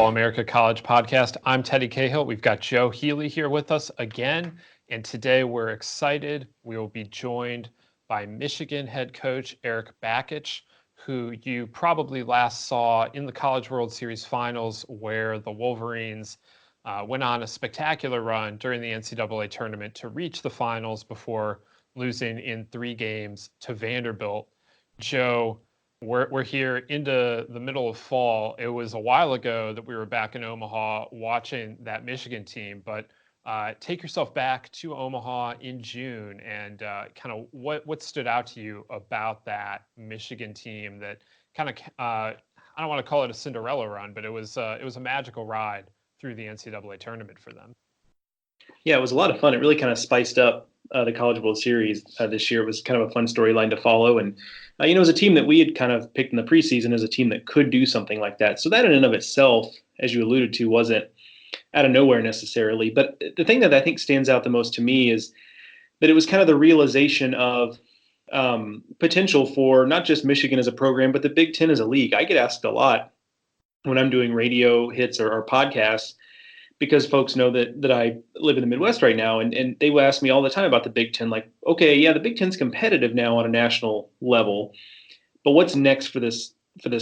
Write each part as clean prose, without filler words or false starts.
Baseball America College Podcast. I'm Teddy Cahill. We've got Joe Healy here with us again. And today we're excited. We will be joined by Michigan head coach Erik Bakich, who you probably last saw in the College World Series finals, where the Wolverines went on a spectacular run during the NCAA tournament to reach the finals before losing in 3 games to Vanderbilt. Joe, we're here into the middle of fall. It was a while ago that we were back in Omaha watching that Michigan team, but take yourself back to Omaha in June and kind of what stood out to you about that Michigan team that kind of I don't want to call it a Cinderella run, but it was a magical ride through the NCAA tournament for them. Yeah, it was a lot of fun. It really kind of spiced up the College World Series this year. It was kind of a fun storyline to follow. And, it was a team that we had kind of picked in the preseason as a team that could do something like that. So that in and of itself, as you alluded to, wasn't out of nowhere necessarily. But the thing that I think stands out the most to me is that it was kind of the realization of potential for not just Michigan as a program, but the Big Ten as a league. I get asked a lot when I'm doing radio hits or podcasts, because folks know that I live in the Midwest right now, and they will ask me all the time about the Big Ten. Like, okay, yeah, the Big Ten's competitive now on a national level, but what's next for this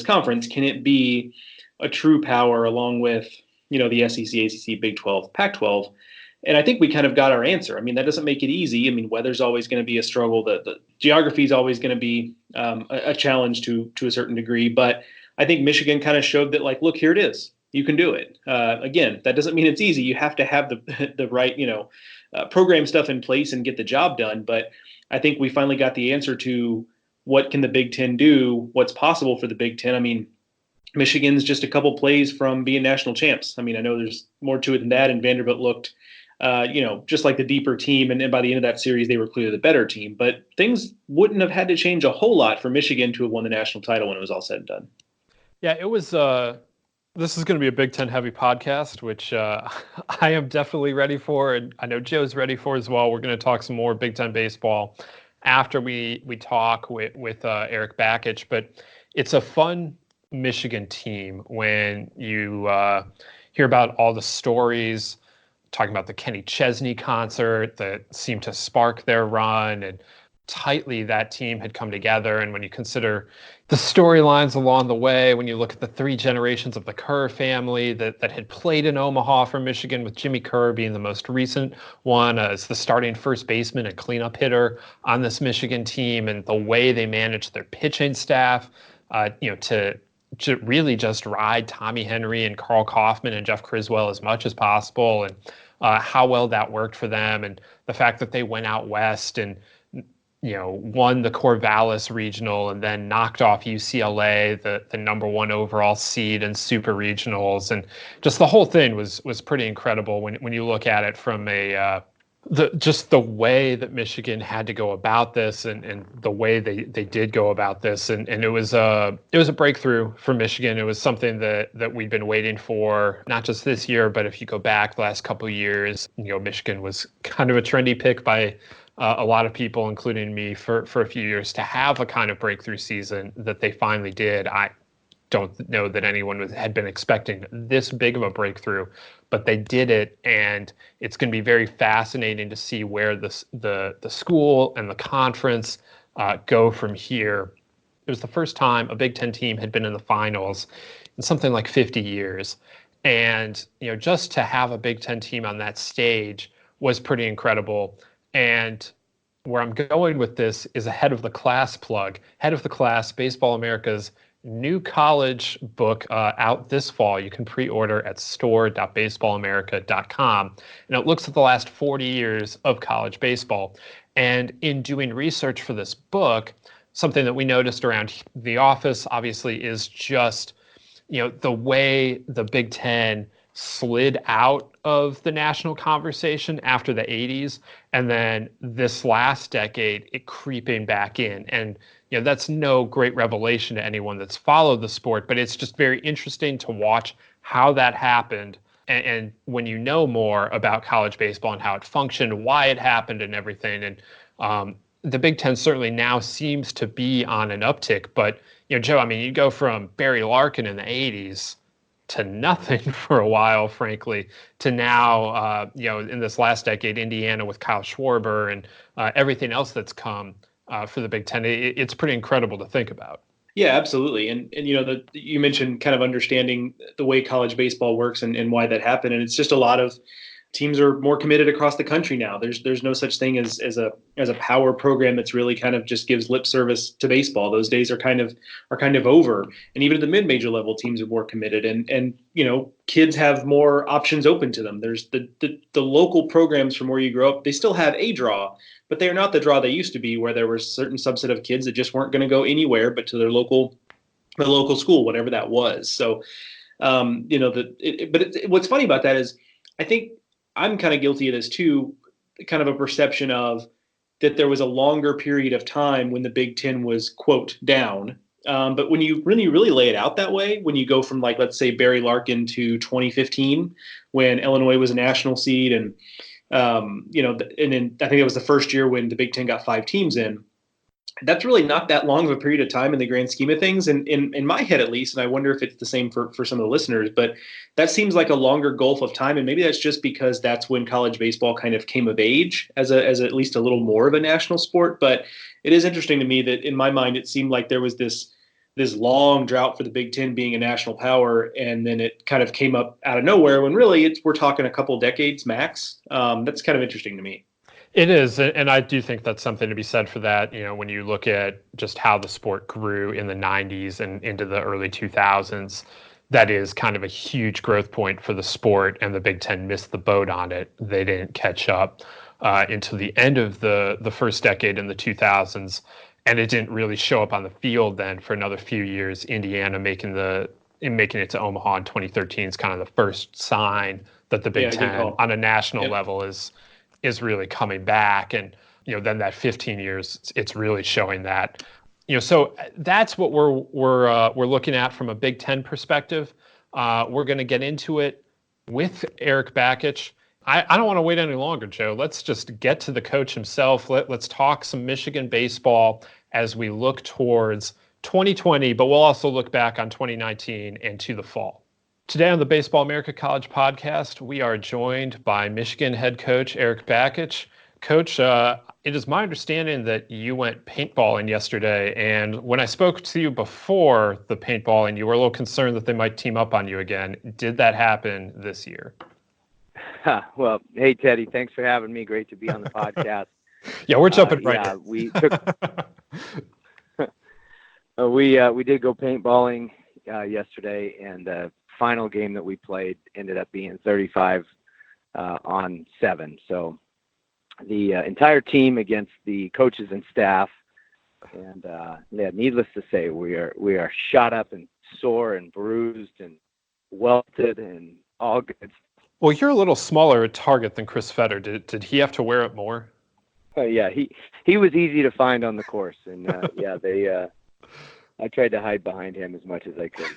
conference? Can it be a true power along with the SEC, ACC, Big 12, Pac-12? And I think we kind of got our answer. I mean, that doesn't make it easy. I mean, weather's always going to be a struggle. The geography is always going to be a challenge to a certain degree. But I think Michigan kind of showed that, like, look, here it is. You can do it. Again, that doesn't mean it's easy. You have to have the right, program stuff in place and get the job done. But I think we finally got the answer to what can the Big Ten do, what's possible for the Big Ten. I mean, Michigan's just a couple plays from being national champs. I mean, I know there's more to it than that, and Vanderbilt looked, just like the deeper team. And by the end of that series, they were clearly the better team. But things wouldn't have had to change a whole lot for Michigan to have won the national title when it was all said and done. Yeah, it was this is going to be a Big Ten heavy podcast, which I am definitely ready for, and I know Joe's ready for as well. We're going to talk some more Big Ten baseball after we talk with Erik Bakich, but it's a fun Michigan team when you hear about all the stories, talking about the Kenny Chesney concert that seemed to spark their run, and tightly that team had come together. And when you consider the storylines along the way, when you look at the 3 generations of the Kerr family that had played in Omaha for Michigan, with Jimmy Kerr being the most recent one as the starting first baseman and cleanup hitter on this Michigan team, and the way they managed their pitching staff, to really just ride Tommy Henry and Carl Kaufman and Jeff Criswell as much as possible, and how well that worked for them, and the fact that they went out west and won the Corvallis Regional and then knocked off UCLA, the number 1 overall seed in Super Regionals, and just the whole thing was pretty incredible when you look at it from the way that Michigan had to go about this, and the way they did go about this, and it was a breakthrough for Michigan. It was something that we'd been waiting for, not just this year, but if you go back the last couple of years, Michigan was kind of a trendy pick by a lot of people, including me, for a few years, to have a kind of breakthrough season that they finally did. I don't know that anyone had been expecting this big of a breakthrough, but they did it, and it's going to be very fascinating to see where the school and the conference go from here. It was the first time a Big Ten team had been in the finals in something like 50 years, and just to have a Big Ten team on that stage was pretty incredible. And where I'm going with this is a Head of the Class plug. Head of the Class, Baseball America's new college book out this fall. You can pre-order at store.baseballamerica.com. And it looks at the last 40 years of college baseball. And in doing research for this book, something that we noticed around the office, obviously, is just, the way the Big Ten slid out of the national conversation after the 80s, and then this last decade it creeping back in. And that's no great revelation to anyone that's followed the sport, but it's just very interesting to watch how that happened, and when you know more about college baseball and how it functioned, why it happened, and everything. And the Big Ten certainly now seems to be on an uptick. But Joe, I mean, you go from Barry Larkin in the 80s to nothing for a while, frankly, to now, in this last decade, Indiana with Kyle Schwarber and everything else that's come for the Big Ten. It's pretty incredible to think about. Yeah, absolutely. And you mentioned kind of understanding the way college baseball works and why that happened. And it's just a lot of teams are more committed across the country now. There's no such thing as a power program that's really kind of just gives lip service to baseball. Those days are kind of over. And even at the mid-major level, teams are more committed. And kids have more options open to them. There's the local programs from where you grow up. They still have a draw, but they are not the draw they used to be, where there was a certain subset of kids that just weren't going to go anywhere but to their local school, whatever that was. So, what's funny about that is I think I'm kind of guilty of this too, kind of a perception of that there was a longer period of time when the Big Ten was, quote, down. But when you really lay it out that way, when you go from, like, let's say Barry Larkin to 2015, when Illinois was a national seed, and and then I think it was the first year when the Big Ten got 5 teams in. That's really not that long of a period of time in the grand scheme of things, and in my head at least, and I wonder if it's the same for some of the listeners, but that seems like a longer gulf of time, and maybe that's just because that's when college baseball kind of came of age as at least a little more of a national sport. But it is interesting to me that in my mind it seemed like there was this long drought for the Big Ten being a national power, and then it kind of came up out of nowhere when really we're talking a couple decades max. That's kind of interesting to me. It is, and I do think that's something to be said for that. When you look at just how the sport grew in the 90s and into the early 2000s, that is kind of a huge growth point for the sport, and the Big Ten missed the boat on it. They didn't catch up until the end of the first decade in the 2000s, and it didn't really show up on the field then for another few years. Indiana making it to Omaha in 2013 is kind of the first sign that the Big Ten on a national level is really coming back. And then that 15 years, it's really showing that. So that's what we're looking at from a Big Ten perspective. We're going to get into it with Erik Bakich. I don't want to wait any longer, Joe. Let's just get to the coach himself. Let's talk some Michigan baseball as we look towards 2020, but we'll also look back on 2019 and to the fall. Today on the Baseball America College podcast, we are joined by Michigan head coach Erik Bakich. Coach, it is my understanding that you went paintballing yesterday, and when I spoke to you before the paintballing, you were a little concerned that they might team up on you again. Did that happen this year? Well, hey, Teddy, thanks for having me. Great to be on the podcast. Yeah, we're jumping right in. We took we did go paintballing yesterday, and final game that we played ended up being 35 on 7. So the entire team against the coaches and staff, and needless to say, we are shot up and sore and bruised and welted and all good. Well, you're a little smaller at target than Chris Fetter. Did he have to wear it more? Yeah, he was easy to find on the course, and I tried to hide behind him as much as I could.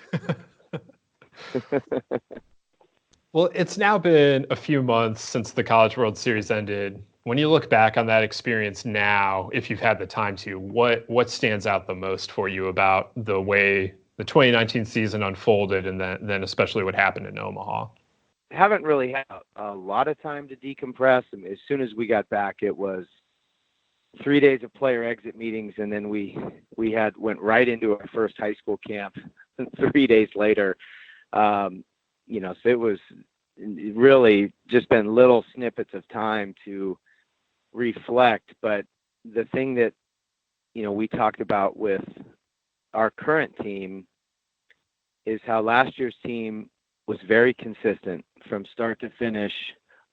Well, it's now been a few months since the College World Series ended. When you look back on that experience now, if you've had the time to, what stands out the most for you about the way the 2019 season unfolded, and then especially what happened in Omaha? Haven't really had a lot of time to decompress. I mean, as soon as we got back, it was 3 days of player exit meetings, and then we went right into our first high school camp 3 days later. So it was really just been little snippets of time to reflect. But the thing that, we talked about with our current team is how last year's team was very consistent from start to finish,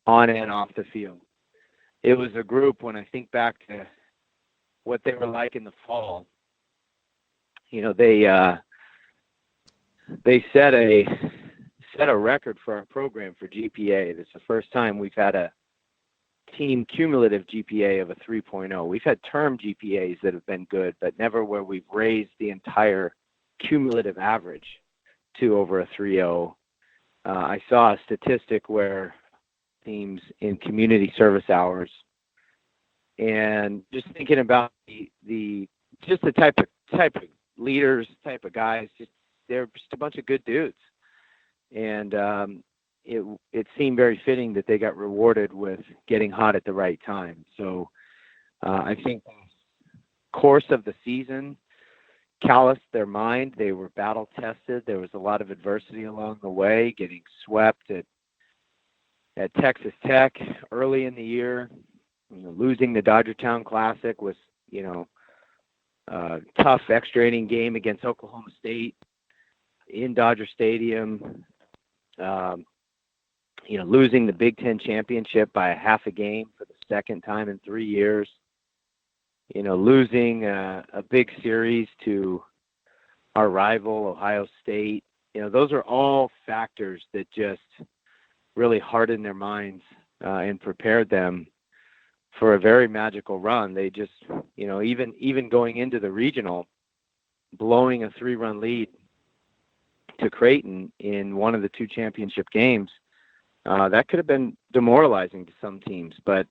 on and off the field. It was a group, when I think back to what they were like in the fall, they set a record for our program for GPA. It's the first time we've had a team cumulative GPA of a 3.0. We've had term GPAs that have been good, but never where we've raised the entire cumulative average to over a 3.0. I saw a statistic where teams in community service hours, and just thinking about the type of leaders, type of guys, they're just a bunch of good dudes. and it seemed very fitting that they got rewarded with getting hot at the right time. So I think the course of the season calloused their mind. They were battle tested. There was a lot of adversity along the way, getting swept at Texas Tech early in the year. Losing the Dodgertown Classic was, a tough extra inning game against Oklahoma State in Dodger Stadium. Losing the Big Ten championship by a half a game for the second time in 3 years. Losing a big series to our rival, Ohio State. Those are all factors that just really hardened their minds and prepared them for a very magical run. They just, even going into the regional, blowing a 3-run lead to Creighton in one of the 2 championship games, that could have been demoralizing to some teams. But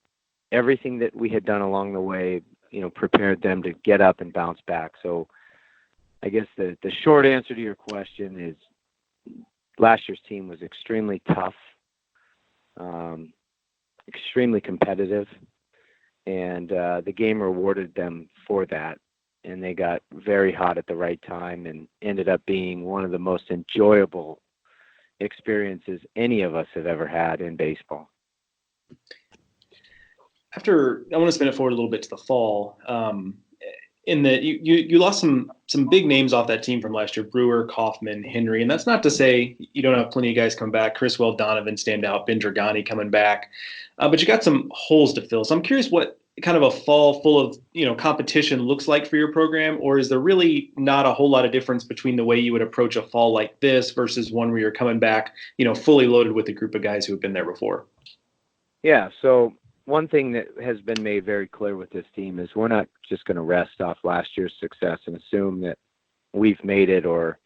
everything that we had done along the way, prepared them to get up and bounce back. So I guess the short answer to your question is last year's team was extremely tough, extremely competitive, and the game rewarded them for that. And they got very hot at the right time and ended up being one of the most enjoyable experiences any of us have ever had in baseball. I want to spin it forward a little bit to the fall. In that you lost some big names off that team from last year: Brewer, Kaufman, Henry, and that's not to say you don't have plenty of guys come back. Criswell, Donovan stand out, Ben Dragani coming back, but you got some holes to fill. So I'm curious what kind of a fall full of competition looks like for your program, or is there really not a whole lot of difference between the way you would approach a fall like this versus one where you're coming back, fully loaded with a group of guys who have been there before? Yeah. So one thing that has been made very clear with this team is we're not just going to rest off last year's success and assume that we've made it, or,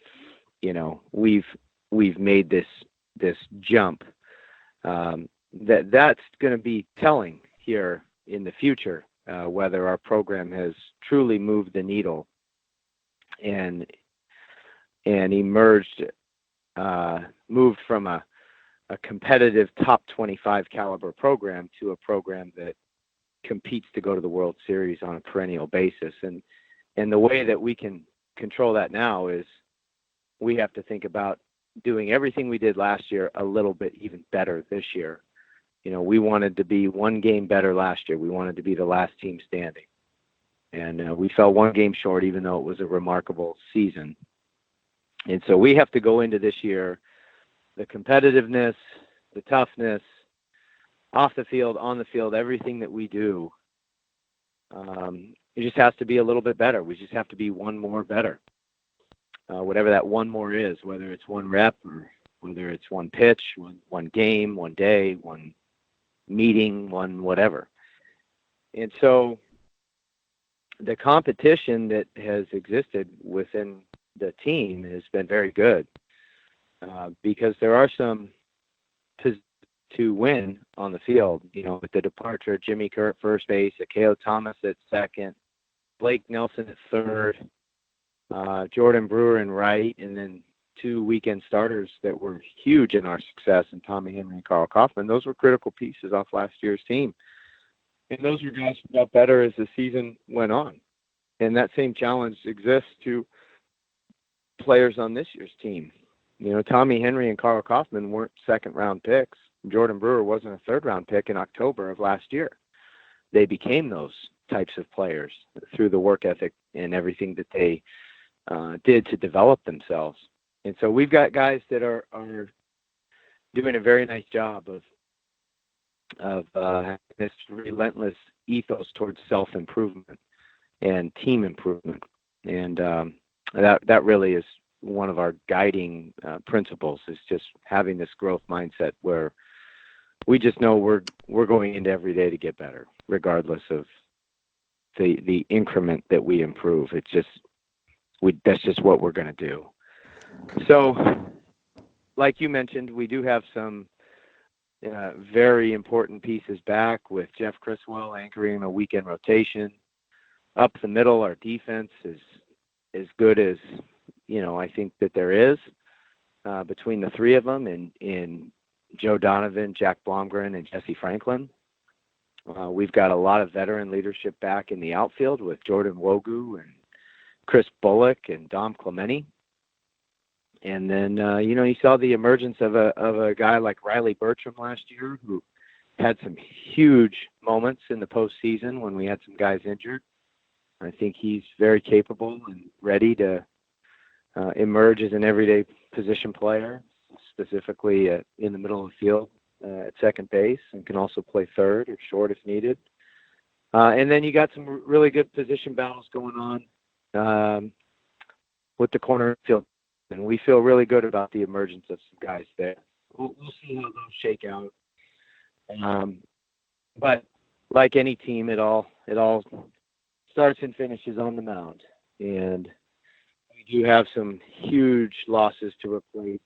we've made this jump. That's going to be telling here in the future, whether our program has truly moved the needle and emerged, moved from a competitive top 25 caliber program to a program that competes to go to the World Series on a perennial basis. And the way that we can control that now is we have to think about doing everything we did last year a little bit even better this year. We wanted to be one game better last year. We wanted to be the last team standing. And we fell one game short, even though it was a remarkable season. And so we have to go into this year, the competitiveness, the toughness, off the field, on the field, everything that we do, it just has to be a little bit better. We just have to be one more better. Whatever that one more is, whether it's one rep or whether it's one pitch, one game, one day, one meeting, one whatever. And so the competition that has existed within the team has been very good, because there are some to win on the field, with the departure of Jimmy Kerr at first base, Akeo Thomas at second, Blake Nelson at third, Jordan Brewer in right, and then 2 weekend starters that were huge in our success, and Tommy Henry and Carl Kaufman. Those were critical pieces off last year's team. And those were guys who got better as the season went on. And that same challenge exists to players on this year's team. Tommy Henry and Carl Kaufman weren't second-round picks. Jordan Brewer wasn't a third-round pick in October of last year. They became those types of players through the work ethic and everything that they did to develop themselves. And so we've got guys that are doing a very nice job of this relentless ethos towards self-improvement and team improvement. And that really is one of our guiding principles, is just having this growth mindset where we just know we're going into every day to get better, regardless of the increment that we improve. It's just that's just what we're going to do. So, like you mentioned, we do have some very important pieces back, with Jeff Criswell anchoring a weekend rotation. Up the middle, our defense is as good as I think that there is. between the three of them in Joe Donovan, Jack Blomgren, and Jesse Franklin. We've got a lot of veteran leadership back in the outfield with Jordan Wogu and Chris Bullock and Dom Clemente. And then, you saw the emergence of a guy like Riley Bertram last year, who had some huge moments in the postseason when we had some guys injured. I think he's very capable and ready to emerge as an everyday position player, specifically in the middle of the field at second base, and can also play third or short if needed. And then you got some really good position battles going on with the corner field. And we feel really good about the emergence of some guys there. We'll see how those shake out. But like any team, it all starts and finishes on the mound. And we do have some huge losses to replace,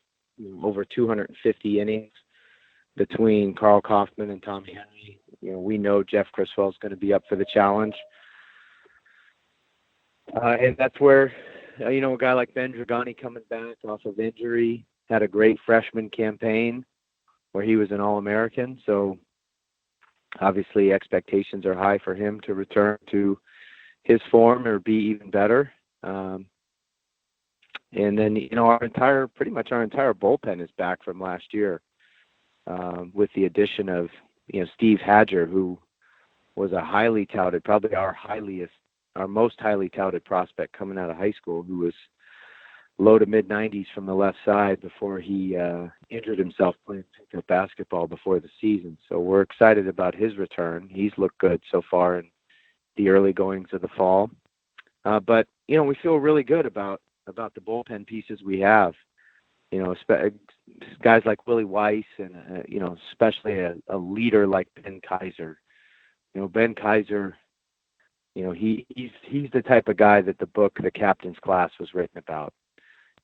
over 250 innings between Carl Kaufman and Tommy Henry. We know Jeff Criswell is going to be up for the challenge. And that's where, a guy like Ben Dragani coming back off of injury had a great freshman campaign where he was an All-American. So obviously expectations are high for him to return to his form or be even better. And then, pretty much our entire bullpen is back from last year, with the addition of, Steve Hadger, who was a highly touted, probably our most highly touted prospect coming out of high school, who was low to mid 90s from the left side before he injured himself playing pickup basketball before the season. So we're excited about his return. He's looked good so far in the early goings of the fall. But we feel really good about the bullpen pieces we have. Guys like Willie Weiss and especially a leader like Ben Kaiser. Ben Kaiser, he's the type of guy that the book The Captain's Class was written about.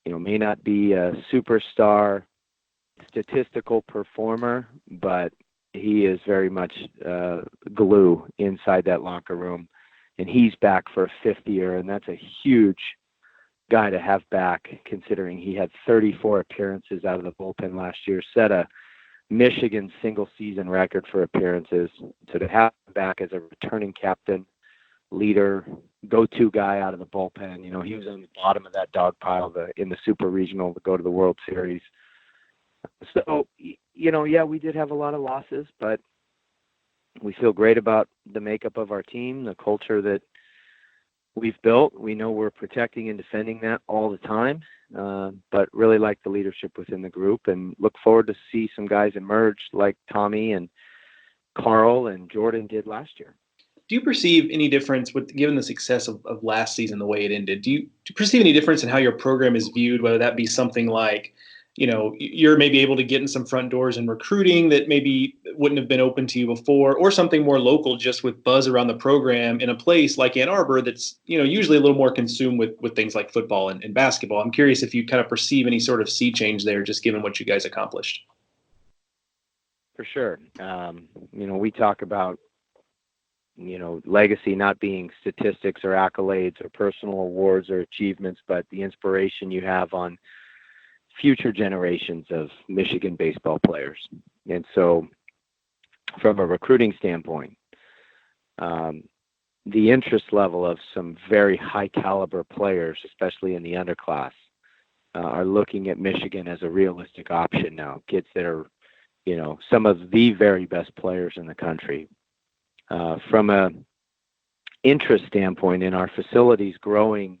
May not be a superstar statistical performer, but he is very much glue inside that locker room. And he's back for a fifth year, and that's a huge guy to have back, considering he had 34 appearances out of the bullpen last year, set a Michigan single season record for appearances. So to have him back as a returning captain, leader, go-to guy out of the bullpen, he was on the bottom of that dog pile in the Super Regional to go to the World Series. So, we did have a lot of losses, but we feel great about the makeup of our team, the culture that we've built. We know we're protecting and defending that all the time, but really like the leadership within the group and look forward to see some guys emerge like Tommy and Carl and Jordan did last year. Do you perceive any difference given the success of last season, the way it ended? Do you perceive any difference in how your program is viewed, whether that be something like, you're maybe able to get in some front doors in recruiting that maybe wouldn't have been open to you before, or something more local just with buzz around the program in a place like Ann Arbor that's, usually a little more consumed with things like football and basketball? I'm curious if you kind of perceive any sort of sea change there, just given what you guys accomplished. For sure. We talk about, legacy not being statistics or accolades or personal awards or achievements, but the inspiration you have on future generations of Michigan baseball players. And so from a recruiting standpoint, the interest level of some very high caliber players, especially in the underclass, are looking at Michigan as a realistic option now. Kids that are, some of the very best players in the country. From a interest standpoint, in our facilities growing,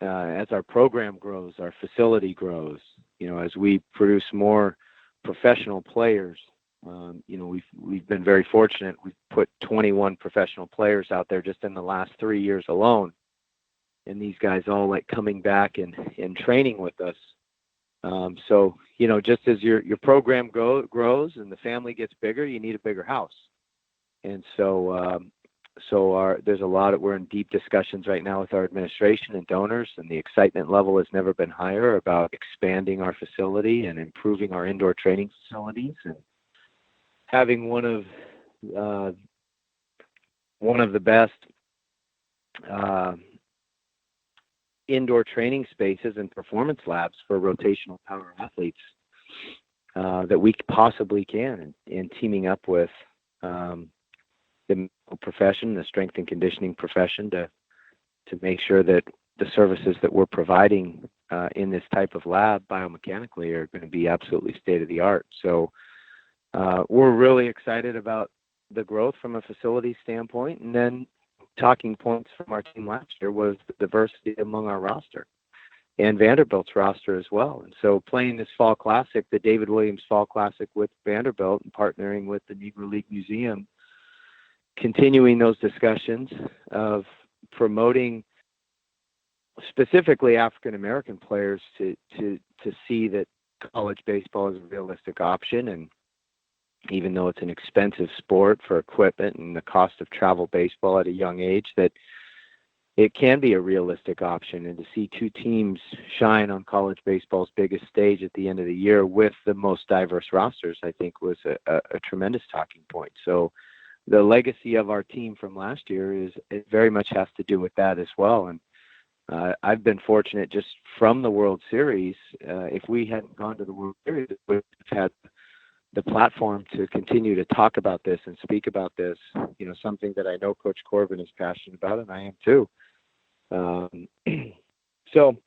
as our program grows, our facility grows. As we produce more professional players, we've been very fortunate. We've put 21 professional players out there just in the last 3 years alone, and these guys all like coming back and training with us. So just as your program grows and the family gets bigger, you need a bigger house. And so there's a lot we're in deep discussions right now with our administration and donors, and the excitement level has never been higher about expanding our facility and improving our indoor training facilities and having one of the best indoor training spaces and performance labs for rotational power athletes that we possibly can, and teaming up with the medical profession, the strength and conditioning profession, to make sure that the services that we're providing in this type of lab biomechanically are going to be absolutely state of the art. So we're really excited about the growth from a facility standpoint. And then talking points from our team last year was the diversity among our roster and Vanderbilt's roster as well. And so playing this Fall Classic, the David Williams Fall Classic with Vanderbilt, and partnering with the Negro League Museum, continuing those discussions of promoting specifically African American players to see that college baseball is a realistic option. And even though it's an expensive sport for equipment and the cost of travel baseball at a young age, that it can be a realistic option. And to see two teams shine on college baseball's biggest stage at the end of the year with the most diverse rosters, I think was a tremendous talking point. So the legacy of our team from last year it very much has to do with that as well. And I've been fortunate just from the World Series. If we hadn't gone to the World Series, we would have had the platform to continue to talk about this and speak about this, something that I know Coach Corbin is passionate about, and I am too. So,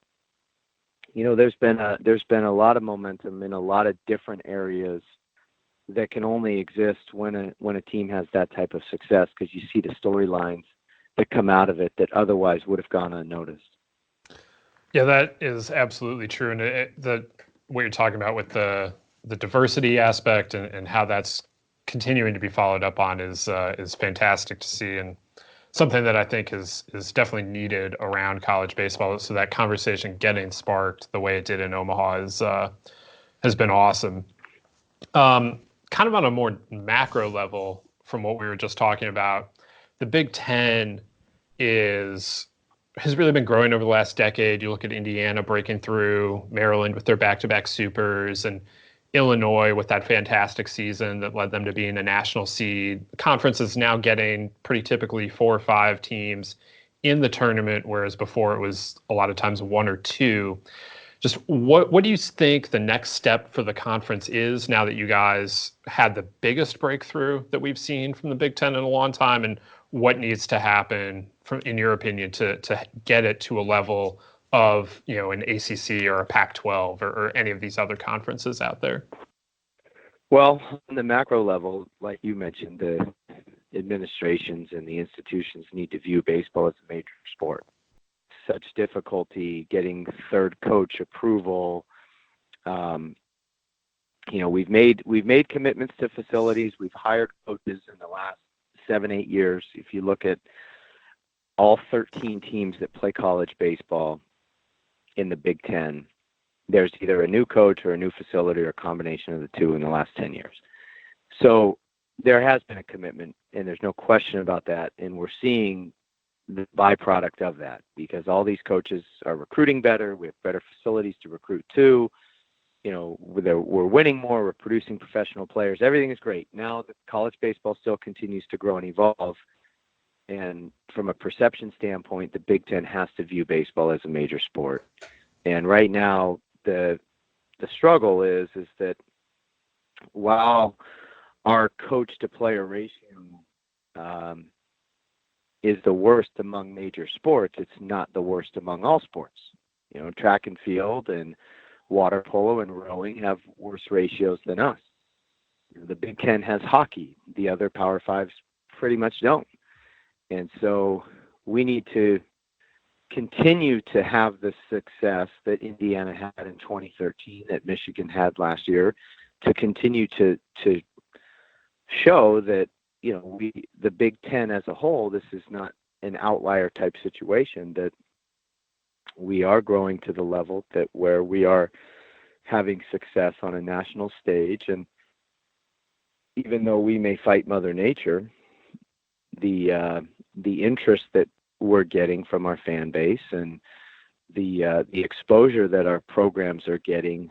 there's been a lot of momentum in a lot of different areas that can only exist when a team has that type of success, because you see the storylines that come out of it that otherwise would have gone unnoticed. Yeah, that is absolutely true. And what you're talking about with the diversity aspect and how that's continuing to be followed up on is fantastic to see, and something that I think is definitely needed around college baseball. So that conversation getting sparked the way it did in Omaha has been awesome. Kind of on a more macro level, from what we were just talking about, the Big Ten has really been growing over the last decade. You look at Indiana breaking through, Maryland with their back-to-back supers, and Illinois with that fantastic season that led them to being a national seed. The conference is now getting pretty typically 4 or 5 teams in the tournament, whereas before it was a lot of times 1 or 2. Just what do you think the next step for the conference is now that you guys had the biggest breakthrough that we've seen from the Big Ten in a long time, and what needs to happen, in your opinion, to get it to a level of an ACC or a Pac-12 or any of these other conferences out there? Well, on the macro level, like you mentioned, the administrations and the institutions need to view baseball as a major sport. Such difficulty getting third coach approval. We've made commitments to facilities. We've hired coaches in the last 7-8 years. If you look at all 13 teams that play college baseball in the Big Ten, there's either a new coach or a new facility or a combination of the two in the last 10 years. So there has been a commitment, and there's no question about that. And we're seeing the byproduct of that, because all these coaches are recruiting better. We have better facilities to recruit to. We're winning more. We're producing professional players. Everything is great. Now the college baseball still continues to grow and evolve. And from a perception standpoint, the Big Ten has to view baseball as a major sport. And right now, the struggle is that while our coach to player ratio is the worst among major sports, it's not the worst among all sports. Track and field and water polo and rowing have worse ratios than us. The Big Ten has hockey. The other Power Fives pretty much don't. And so we need to continue to have the success that Indiana had in 2013, that Michigan had last year, to continue to show that the Big Ten as a whole, this is not an outlier type situation, that we are growing to the level that where we are having success on a national stage. And even though we may fight Mother Nature, the interest that we're getting from our fan base and the exposure that our programs are getting,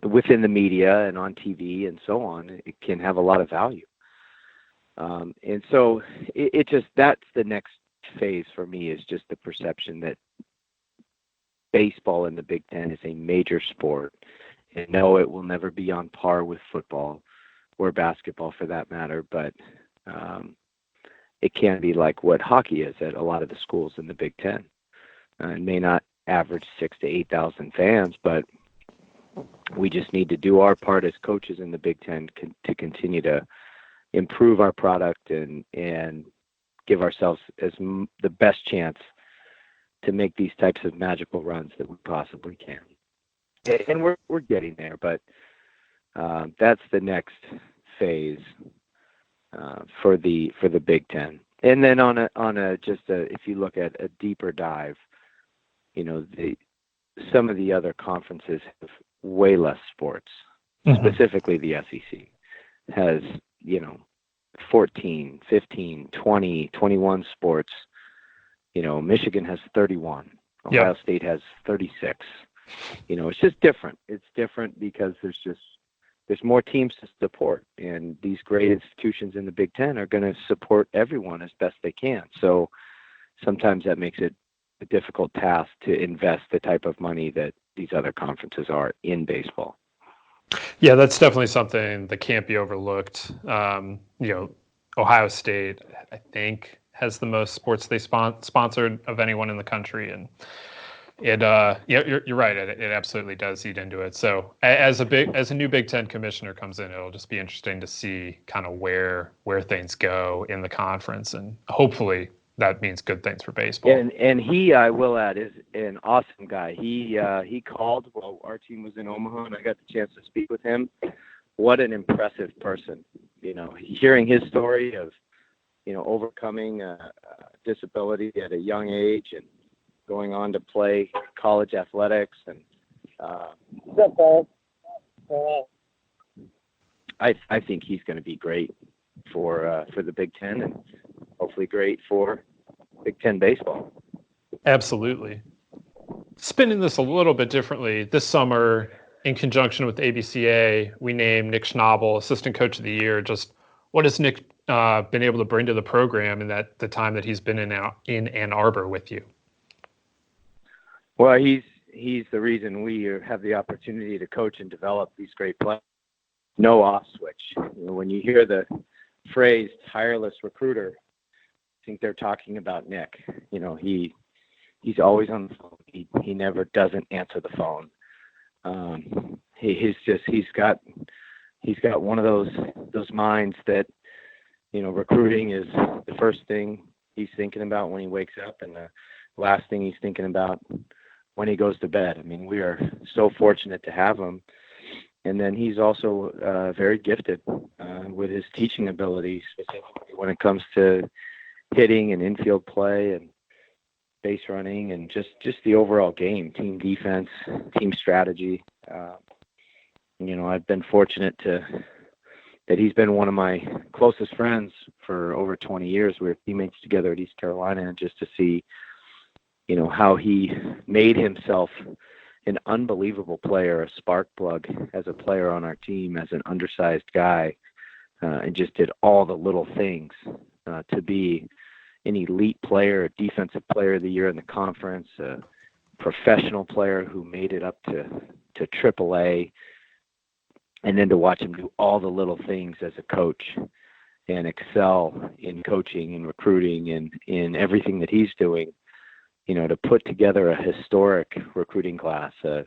within the media and on TV and so on, it can have a lot of value. And so it just, that's the next phase for me, is just the perception that baseball in the Big Ten is a major sport. And no, it will never be on par with football or basketball for that matter, but it can be like what hockey is at a lot of the schools in the Big Ten. It may not average 6,000 to 8,000 fans, but we just need to do our part as coaches in the Big Ten to continue to improve our product and give ourselves the best chance to make these types of magical runs that we possibly can. And we're getting there, but that's the next phase for the Big Ten. And then if you look at a deeper dive, some of the other conferences have way less sports. Mm-hmm. Specifically, the SEC has 14, 15, 20, 21 sports. Michigan has 31. Ohio State has 36. It's just different. It's different because there's more teams to support, and these great institutions in the Big Ten are going to support everyone as best they can. So sometimes that makes it a difficult task to invest the type of money that these other conferences are in baseball. Yeah, that's definitely something that can't be overlooked. Ohio State, I think, has the most sports they sponsored of anyone in the country, and it you're right, it absolutely does eat into it. So as a new Big Ten commissioner comes in, it'll just be interesting to see kind of where things go in the conference, and hopefully that means good things for baseball. And he, I will add, is an awesome guy. He called while our team was in Omaha, and I got the chance to speak with him. What an impressive person. Hearing his story of overcoming disability at a young age and going on to play college athletics, and I think he's going to be great for the Big Ten, and hopefully great for Big Ten baseball. Absolutely. Spinning this a little bit differently, this summer, in conjunction with ABCA, we named Nick Schnabel Assistant Coach of the Year. Just what has Nick been able to bring to the program in the time that he's been in Ann Arbor with you? Well, he's the reason we have the opportunity to coach and develop these great players. No off switch. When you hear the phrase tireless recruiter, I think they're talking about Nick. He's always on the phone. He never doesn't answer the phone. He's got one of those minds that recruiting is the first thing he's thinking about when he wakes up, and the last thing he's thinking about when he goes to bed. I mean, we are so fortunate to have him. And then he's also very gifted with his teaching abilities, specifically when it comes to hitting and infield play and base running and just the overall game, team defense, team strategy. I've been fortunate that he's been one of my closest friends for over 20 years. We were teammates together at East Carolina, and just to see, how he made himself an unbelievable player, a spark plug as a player on our team, as an undersized guy, and just did all the little things to be an elite player, a defensive player of the year in the conference, a professional player who made it up to AAA, and then to watch him do all the little things as a coach and excel in coaching and recruiting and in everything that he's doing. To put together a historic recruiting class, the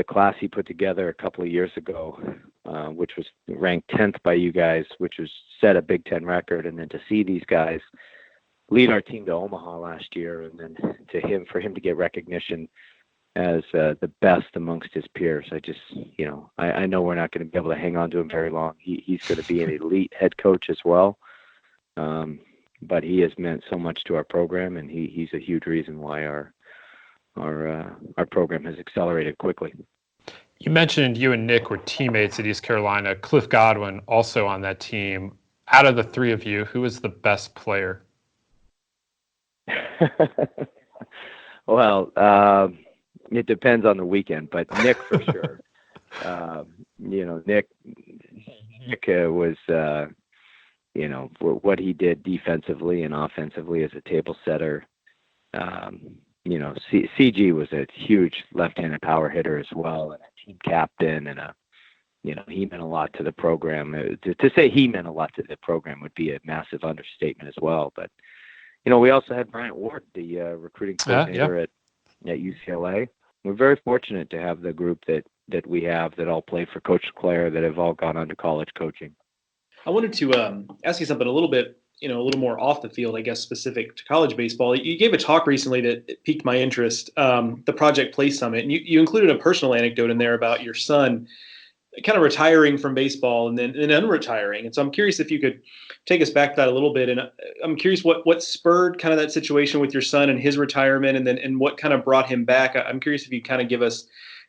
class he put together a couple of years ago, which was ranked 10th by you guys, which was set a Big Ten record, and then to see these guys lead our team to Omaha last year, and then for him to get recognition as the best amongst his peers. I know we're not going to be able to hang on to him very long. He's going to be an elite head coach as well. But he has meant so much to our program, and he's a huge reason why our program has accelerated quickly. You mentioned you and Nick were teammates at East Carolina. Cliff Godwin also on that team. Out of the three of you, who is the best player? Well, it depends on the weekend, but Nick for sure. Nick was. What he did defensively and offensively as a table setter, CG was a huge left-handed power hitter as well, and a team captain, and he meant a lot to the program. To say he meant a lot to the program would be a massive understatement as well. But we also had Bryant Ward, the recruiting coordinator at UCLA. We're very fortunate to have the group that we have that all play for Coach Clare, that have all gone on to college coaching. I wanted to ask you something a little bit, a little more off the field, I guess, specific to college baseball. You gave a talk recently that piqued my interest, the Project Play Summit, and you included a personal anecdote in there about your son kind of retiring from baseball and then unretiring. And so I'm curious if you could take us back to that a little bit. And I'm curious what spurred kind of that situation with your son and his retirement, and what kind of brought him back. I'm curious if you kind of give us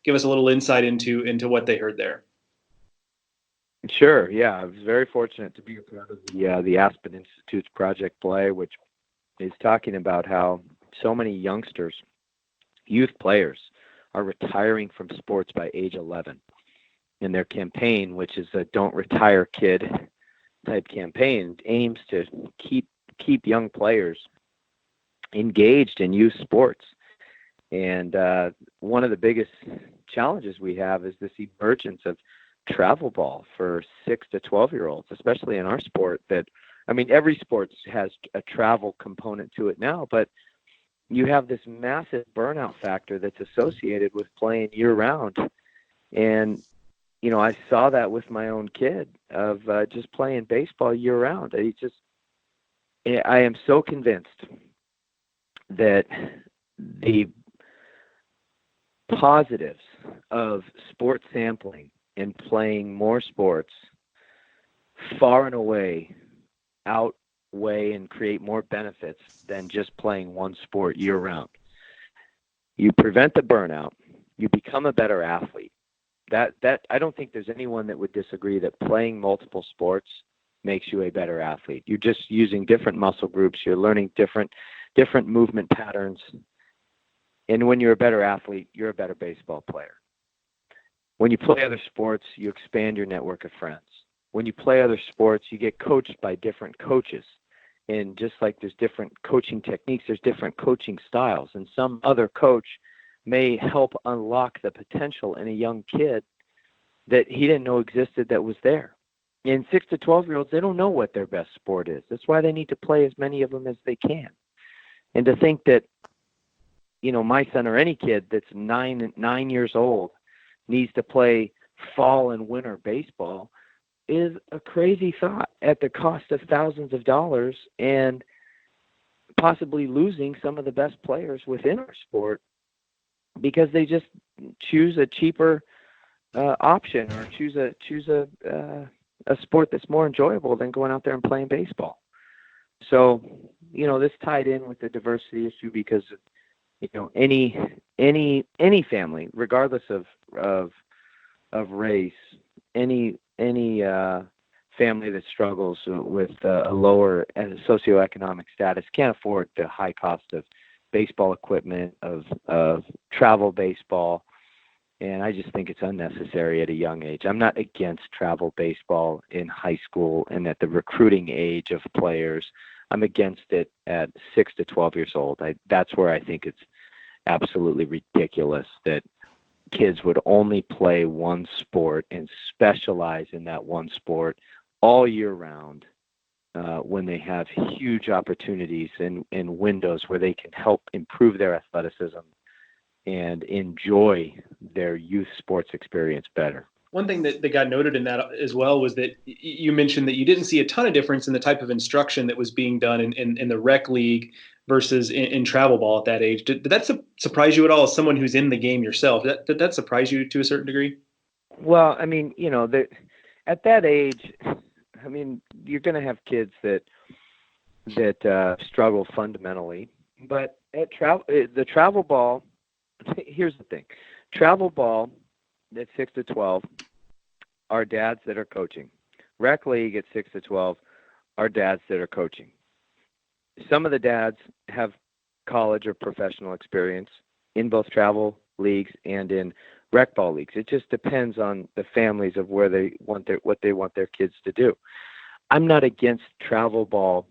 a little insight into what they heard there. Sure. Yeah, I was very fortunate to be a part of the Aspen Institute's Project Play, which is talking about how so many youngsters, youth players, are retiring from sports by age 11. And their campaign, which is a "Don't Retire Kid" type campaign, aims to keep young players engaged in youth sports. And one of the biggest challenges we have is this emergence of travel ball for 6 to 12-year-olds, especially in our sport. Every sport has a travel component to it now, but you have this massive burnout factor that's associated with playing year-round. And I saw that with my own kid of just playing baseball year-round. I am so convinced that the positives of sports sampling and playing more sports far and away outweigh and create more benefits than just playing one sport year-round. You prevent the burnout. You become a better athlete. That I don't think there's anyone that would disagree that playing multiple sports makes you a better athlete. You're just using different muscle groups. You're learning different movement patterns. And when you're a better athlete, you're a better baseball player. When you play other sports, you expand your network of friends. When you play other sports, you get coached by different coaches. And just like there's different coaching techniques, there's different coaching styles. And some other coach may help unlock the potential in a young kid that he didn't know existed that was there. And 6 to 12-year-olds, they don't know what their best sport is. That's why they need to play as many of them as they can. And to think that, my son or any kid that's 9 years old needs to play fall and winter baseball is a crazy thought at the cost of thousands of dollars and possibly losing some of the best players within our sport because they just choose a cheaper option or choose a sport that's more enjoyable than going out there and playing baseball. So, this tied in with the diversity issue because, any family, regardless of race, any family that struggles with a lower socioeconomic status can't afford the high cost of baseball equipment, of travel baseball. And I just think it's unnecessary at a young age. I'm not against travel baseball in high school and at the recruiting age of players. I'm against it at 6 to 12 years old. That's where I think it's absolutely ridiculous that kids would only play one sport and specialize in that one sport all year round when they have huge opportunities and windows where they can help improve their athleticism and enjoy their youth sports experience better. One thing that got noted in that as well was that you mentioned that you didn't see a ton of difference in the type of instruction that was being done in the rec league versus in travel ball at that age. Did that surprise you at all as someone who's in the game yourself? Did that surprise you to a certain degree? Well, at that age, you're going to have kids that struggle fundamentally. But at the travel ball, here's the thing. Travel ball at 6 to 12 are dads that are coaching. Rec league at 6 to 12 are dads that are coaching. Some of the dads have college or professional experience in both travel leagues and in rec ball leagues. It just depends on the families of what they want their kids to do. I'm not against travel ball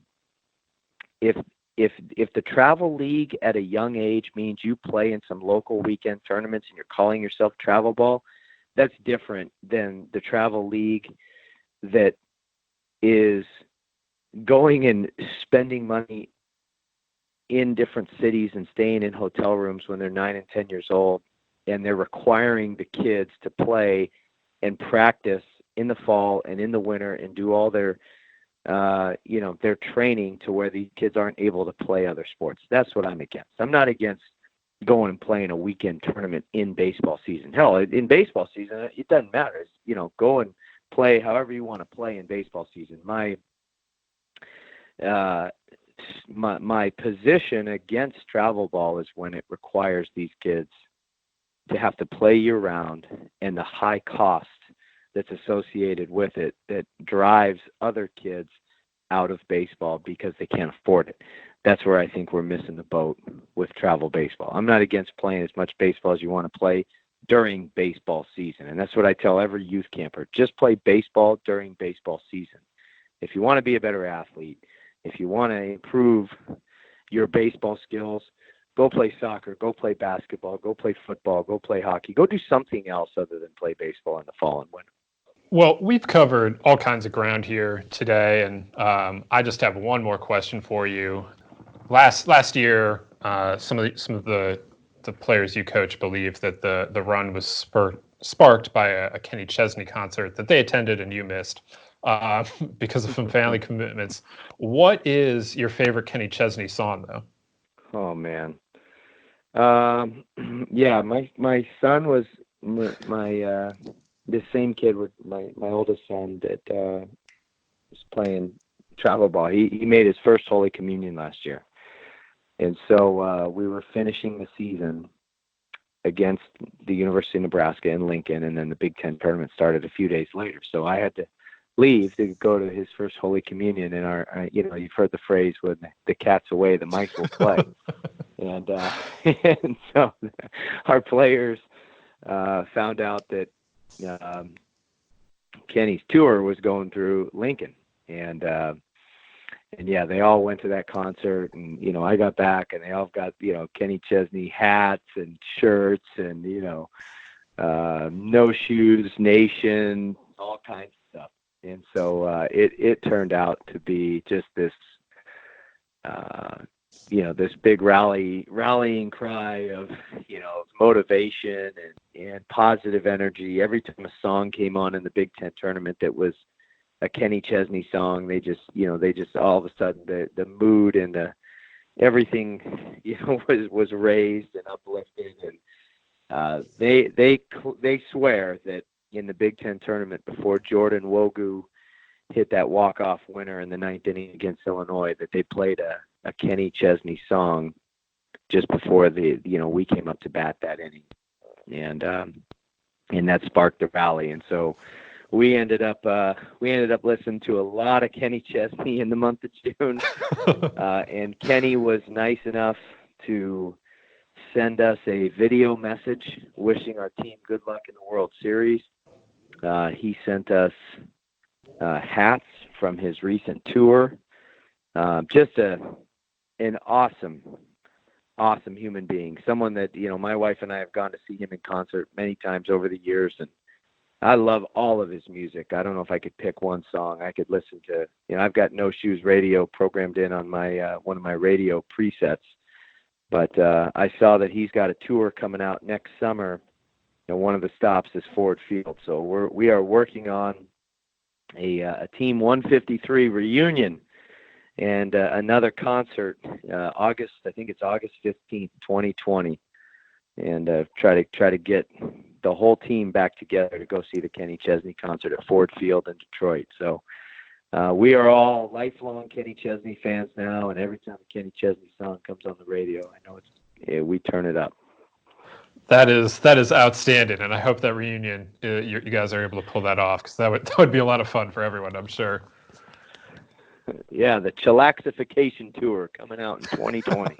if if the travel league at a young age means you play in some local weekend tournaments and you're calling yourself travel ball, that's different than the travel league that is going and spending money in different cities and staying in hotel rooms when they're 9 and 10 years old, and they're requiring the kids to play and practice in the fall and in the winter and do all their their training to where the kids aren't able to play other sports. That's what I'm against. I'm not against going and playing a weekend tournament in baseball season. Hell, in baseball season, it doesn't matter. It's, go and play however you want to play in baseball season. My position against travel ball is when it requires these kids to have to play year round, and the high cost that's associated with it that drives other kids out of baseball because they can't afford it. That's where I think we're missing the boat with travel baseball. I'm not against playing as much baseball as you want to play during baseball season. And that's what I tell every youth camper. Just play baseball during baseball season. If you want to be a better athlete, if you want to improve your baseball skills, go play soccer, go play basketball, go play football, go play hockey, go do something else other than play baseball in the fall and winter. Well, we've covered all kinds of ground here today, and I just have one more question for you. Last year, some of the players you coach believed that the run was sparked by a Kenny Chesney concert that they attended and you missed because of some family commitments. What is your favorite Kenny Chesney song, though? Oh man, yeah, my son was my the same kid with my oldest son that was playing travel ball. He made his first Holy Communion last year. And so we were finishing the season against the University of Nebraska in Lincoln, and then the Big Ten tournament started a few days later. So I had to leave to go to his first Holy Communion. And you've heard the phrase, when the cat's away, the mice will play. and so our players found out that Kenny's tour was going through Lincoln, and yeah, they all went to that concert, and I got back, and they all got Kenny Chesney hats and shirts, and No Shoes Nation, all kinds of stuff. And so it turned out to be just this this big rallying cry of motivation and positive energy. Every time a song came on in the Big Ten tournament that was a Kenny Chesney song, they just all of a sudden the mood and everything was raised and uplifted, and they swear that in the Big Ten tournament, before Jordan Wogu hit that walk-off winner in the ninth inning against Illinois, that they played a Kenny Chesney song just before we came up to bat that inning, and that sparked the rally. And so we ended up listening to a lot of Kenny Chesney in the month of June, and Kenny was nice enough to send us a video message wishing our team good luck in the World Series. He sent us hats from his recent tour. Just an awesome human being, someone that my wife and I have gone to see him in concert many times over the years, and I love all of his music. I don't know if I could pick one song I could listen to. I've got No Shoes Radio programmed in on my one of my radio presets, but I saw that he's got a tour coming out next summer, and one of the stops is Ford Field. So we are working on a Team 153 reunion and another concert August 15th, 2020, and try to get the whole team back together to go see the Kenny Chesney concert at Ford Field in Detroit. So we are all lifelong Kenny Chesney fans now, and every time a Kenny Chesney song comes on the radio, I know we turn it up. That is outstanding, and I hope that reunion you guys are able to pull that off, because that would be a lot of fun for everyone, I'm sure. Yeah, the Chillaxification tour coming out in 2020.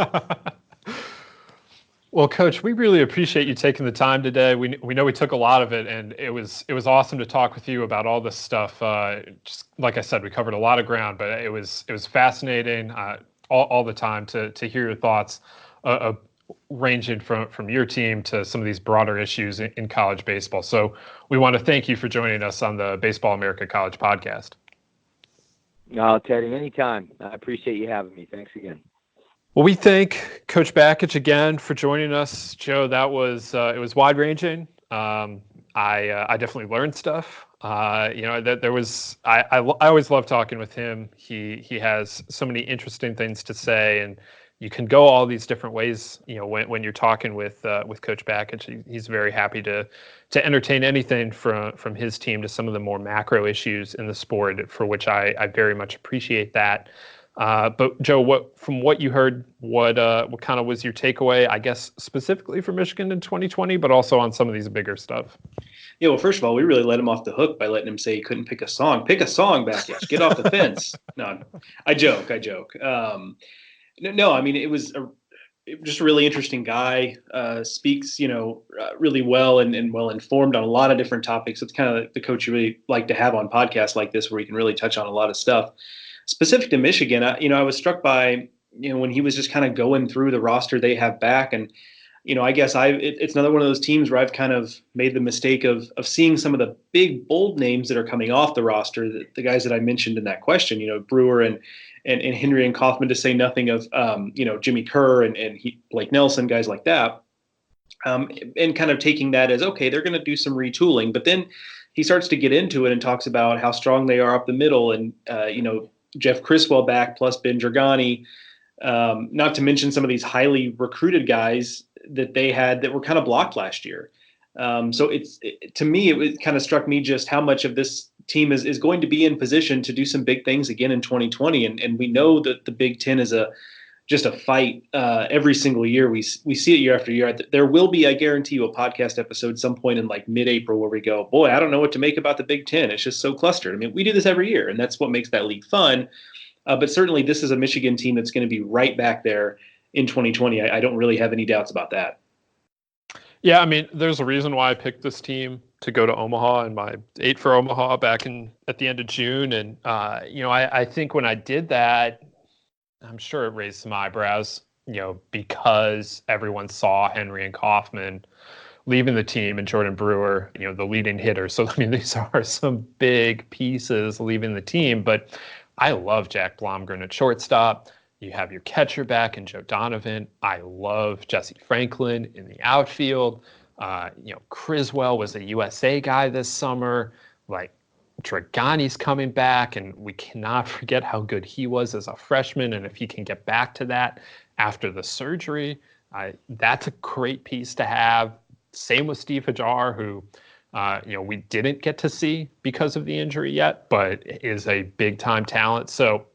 Well, Coach, we really appreciate you taking the time today. We know we took a lot of it, and it was awesome to talk with you about all this stuff. Just like I said, we covered a lot of ground, but it was fascinating. all the time to hear your thoughts, ranging from your team to some of these broader issues in college baseball. So we want to thank you for joining us on the Baseball America College podcast. No, Teddy, anytime. I appreciate you having me. Thanks again. Well, we thank Coach Bakich again for joining us, Joe. That was it was wide ranging. I definitely learned stuff. That there was I always love talking with him. He has so many interesting things to say, and you can go all these different ways. When you're talking with Coach Bakich, he's very happy to entertain anything from his team to some of the more macro issues in the sport, for which I very much appreciate that. But Joe, from what you heard, what kind of was your takeaway, I guess, specifically for Michigan in 2020, but also on some of these bigger stuff? Yeah, well, first of all, we really let him off the hook by letting him say he couldn't pick a song. Pick a song, Bakich. Get off the fence. No, I joke. No, I mean, it was just a really interesting guy. Speaks, really well and well informed on a lot of different topics. It's kind of the coach you really like to have on podcasts like this, where you can really touch on a lot of stuff. Specific to Michigan, I was struck by, when he was just kind of going through the roster they have back. And, I guess it's another one of those teams where I've kind of made the mistake of seeing some of the big, bold names that are coming off the roster, the guys that I mentioned in that question, Brewer and Henry and Kaufman, to say nothing of, Jimmy Kerr and Blake Nelson, guys like that. And kind of taking that as, okay, they're going to do some retooling. But then he starts to get into it and talks about how strong they are up the middle, and, Jeff Criswell back plus Ben Dragani, not to mention some of these highly recruited guys that they had that were kind of blocked last year. So to me, it kind of struck me just how much of this team is going to be in position to do some big things again in 2020. And we know that the Big Ten is just a fight every single year. We see it year after year. There will be, I guarantee you, a podcast episode some point in like mid-April where we go, boy, I don't know what to make about the Big Ten. It's just so clustered. I mean, we do this every year, and that's what makes that league fun. But certainly this is a Michigan team that's going to be right back there in 2020. I don't really have any doubts about that. Yeah, I mean, there's a reason why I picked this team to go to Omaha in my 8 for Omaha back at the end of June. And, I think when I did that, I'm sure it raised some eyebrows, because everyone saw Henry and Kaufman leaving the team and Jordan Brewer, the leading hitter. So, I mean, these are some big pieces leaving the team. But I love Jack Blomgren at shortstop. You have your catcher back in Joe Donovan. I love Jesse Franklin in the outfield. Criswell was a USA guy this summer. Like, Dragani's coming back, and we cannot forget how good he was as a freshman. And if he can get back to that after the surgery, that's a great piece to have. Same with Steve Hajar, who we didn't get to see because of the injury yet, but is a big-time talent. So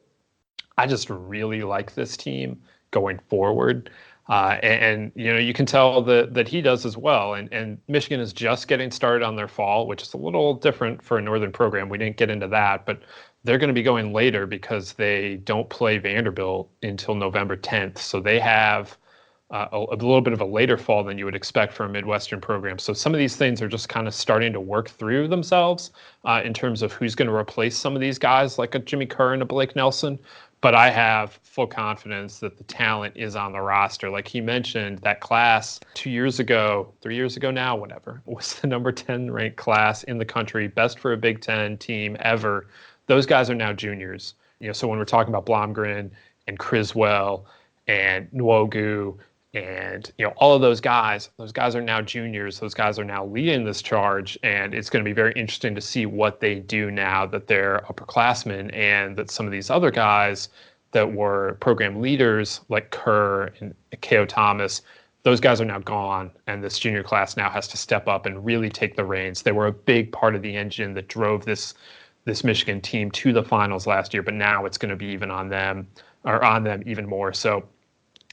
I just really like this team going forward. And you can tell that he does as well. And Michigan is just getting started on their fall, which is a little different for a Northern program. We didn't get into that, but they're going to be going later because they don't play Vanderbilt until November 10th. So they have a little bit of a later fall than you would expect for a Midwestern program. So some of these things are just kind of starting to work through themselves in terms of who's going to replace some of these guys like a Jimmy Kerr and a Blake Nelson. But I have full confidence that the talent is on the roster. Like he mentioned, that class 2 years ago, 3 years ago now, whatever, was the number 10 ranked class in the country, best for a Big Ten team ever. Those guys are now juniors. So when we're talking about Blomgren and Criswell and Nwogu and all of those guys are now juniors. Those guys are now leading this charge, and it's going to be very interesting to see what they do now that they're upperclassmen, and that some of these other guys that were program leaders like Kerr and K.O. Thomas, those guys are now gone, and this junior class now has to step up and really take the reins. They were a big part of the engine that drove this Michigan team to the finals last year, but now it's going to be even on them even more. So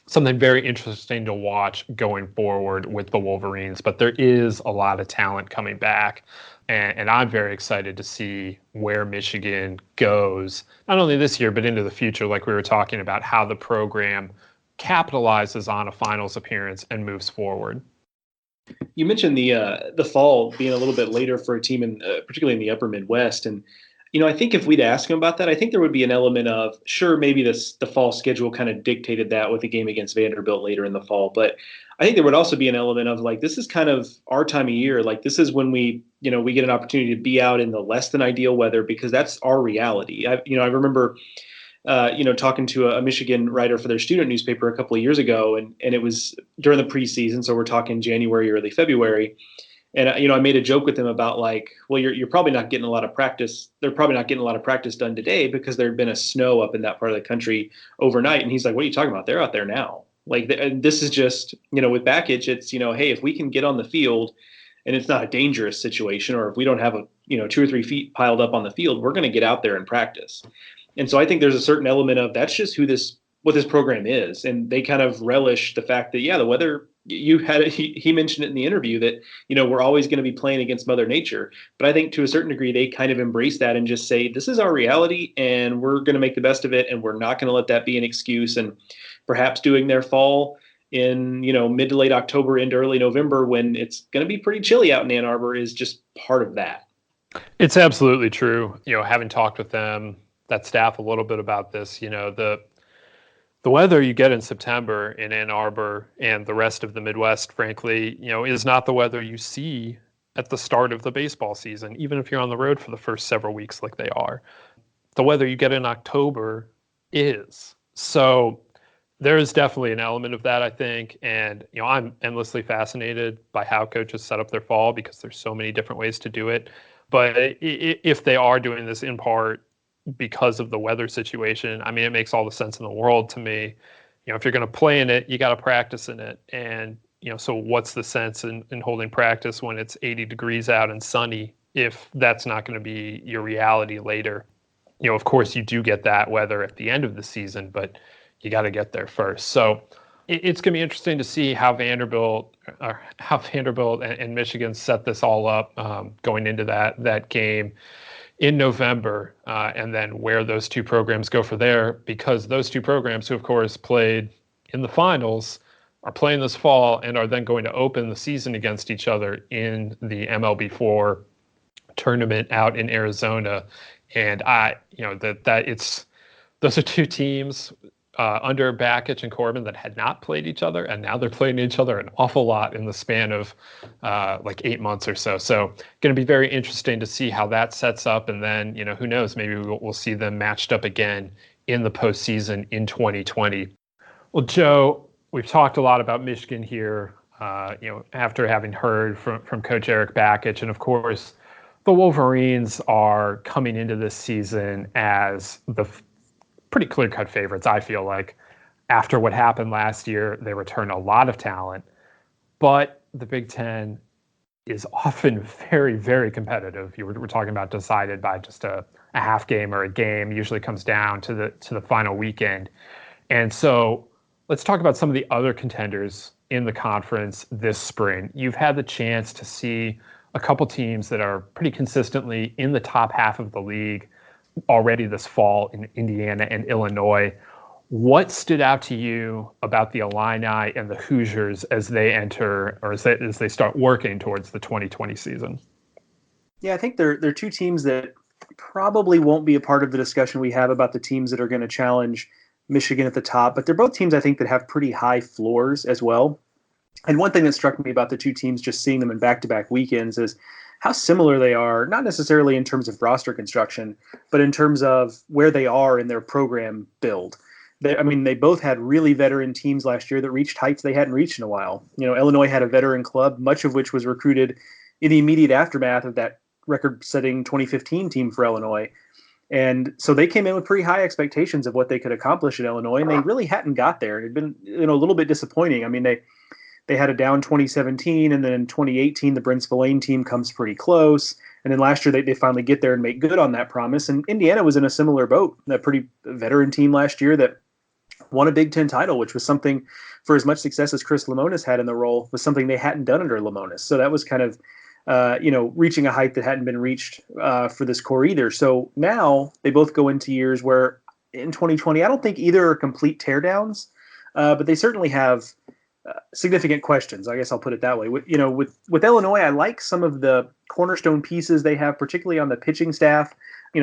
something very interesting to watch going forward with the Wolverines, but there is a lot of talent coming back, and I'm very excited to see where Michigan goes, not only this year, but into the future, like we were talking about, how the program capitalizes on a finals appearance and moves forward. You mentioned the fall being a little bit later for a team, particularly in the upper Midwest, and I think if we'd ask him about that, I think there would be an element of, sure, maybe the fall schedule kind of dictated that with the game against Vanderbilt later in the fall. But I think there would also be an element of like, this is kind of our time of year. Like this is when we get an opportunity to be out in the less than ideal weather because that's our reality. I remember, talking to a Michigan writer for their student newspaper a couple of years ago, and it was during the preseason. So we're talking January, early February. And I made a joke with him about like, well, you're probably not getting a lot of practice. They're probably not getting a lot of practice done today because there had been a snow up in that part of the country overnight. And he's like, what are you talking about? They're out there now. Like this is just, with Bakich, it's, hey, if we can get on the field and it's not a dangerous situation, or if we don't have 2 or 3 feet piled up on the field, we're going to get out there and practice. And so I think there's a certain element of that's just what this program is. And they kind of relish the fact that, the weather. He mentioned it in the interview that, we're always going to be playing against Mother Nature. But I think to a certain degree, they kind of embrace that and just say, this is our reality and we're going to make the best of it. And we're not going to let that be an excuse. And perhaps doing their fall in, mid to late October into early November when it's going to be pretty chilly out in Ann Arbor is just part of that. It's absolutely true. Having talked with them, that staff a little bit about this, the weather you get in September in Ann Arbor and the rest of the Midwest, frankly, is not the weather you see at the start of the baseball season, even if you're on the road for the first several weeks like they are. The weather you get in October is. So there is definitely an element of that, I think. And, I'm endlessly fascinated by how coaches set up their fall because there's so many different ways to do it. But if they are doing this in part because of the weather situation, I mean, it makes all the sense in the world to me. If you're going to play in it, you got to practice in it. And, so what's the sense in holding practice when it's 80 degrees out and sunny if that's not going to be your reality later? Of course, you do get that weather at the end of the season, but you got to get there first. So it's going to be interesting to see how Vanderbilt and Michigan set this all up going into that game in November, and then where those two programs go for there, because those two programs who, of course, played in the finals are playing this fall and are then going to open the season against each other in the MLB4 tournament out in Arizona. And those are two teams under Bakich and Corbin that had not played each other, and now they're playing each other an awful lot in the span of like 8 months or so. So going to be very interesting to see how that sets up, and then who knows, maybe we'll see them matched up again in the postseason in 2020. Well, Joe, we've talked a lot about Michigan here, after having heard from Coach Erik Bakich, and of course, the Wolverines are coming into this season as the pretty clear-cut favorites, I feel like. After what happened last year, they return a lot of talent, but the Big Ten is often very, very competitive. We're talking about decided by just a half game or a game. Usually comes down to the final weekend. And so let's talk about some of the other contenders in the conference this spring. You've had the chance to see a couple teams that are pretty consistently in the top half of the league already this fall in Indiana and Illinois. What stood out to you about the Illini and the Hoosiers as they enter, or as they start working towards the 2020 season? Yeah, I think they're two teams that probably won't be a part of the discussion we have about the teams that are going to challenge Michigan at the top, but they're both teams I think that have pretty high floors as well. And one thing that struck me about the two teams, just seeing them in back-to-back weekends, is how similar they are, not necessarily in terms of roster construction, but in terms of where they are in their program build. They both had really veteran teams last year that reached heights they hadn't reached in a while. Illinois had a veteran club, much of which was recruited in the immediate aftermath of that record-setting 2015 team for Illinois. And so they came in with pretty high expectations of what they could accomplish in Illinois, and they really hadn't got there. It had been a little bit disappointing. I mean, they had a down 2017, and then in 2018, the Brent Spillane team comes pretty close. And then last year, they finally get there and make good on that promise. And Indiana was in a similar boat, that pretty veteran team last year that won a Big Ten title, which was something, for as much success as Chris Lemonis had in the role, was something they hadn't done under Lemonis. So that was kind of, reaching a height that hadn't been reached for this core either. So now they both go into years where in 2020, I don't think either are complete teardowns, but they certainly have significant questions. I guess I'll put it that way. With Illinois, I like some of the cornerstone pieces they have, particularly on the pitching staff.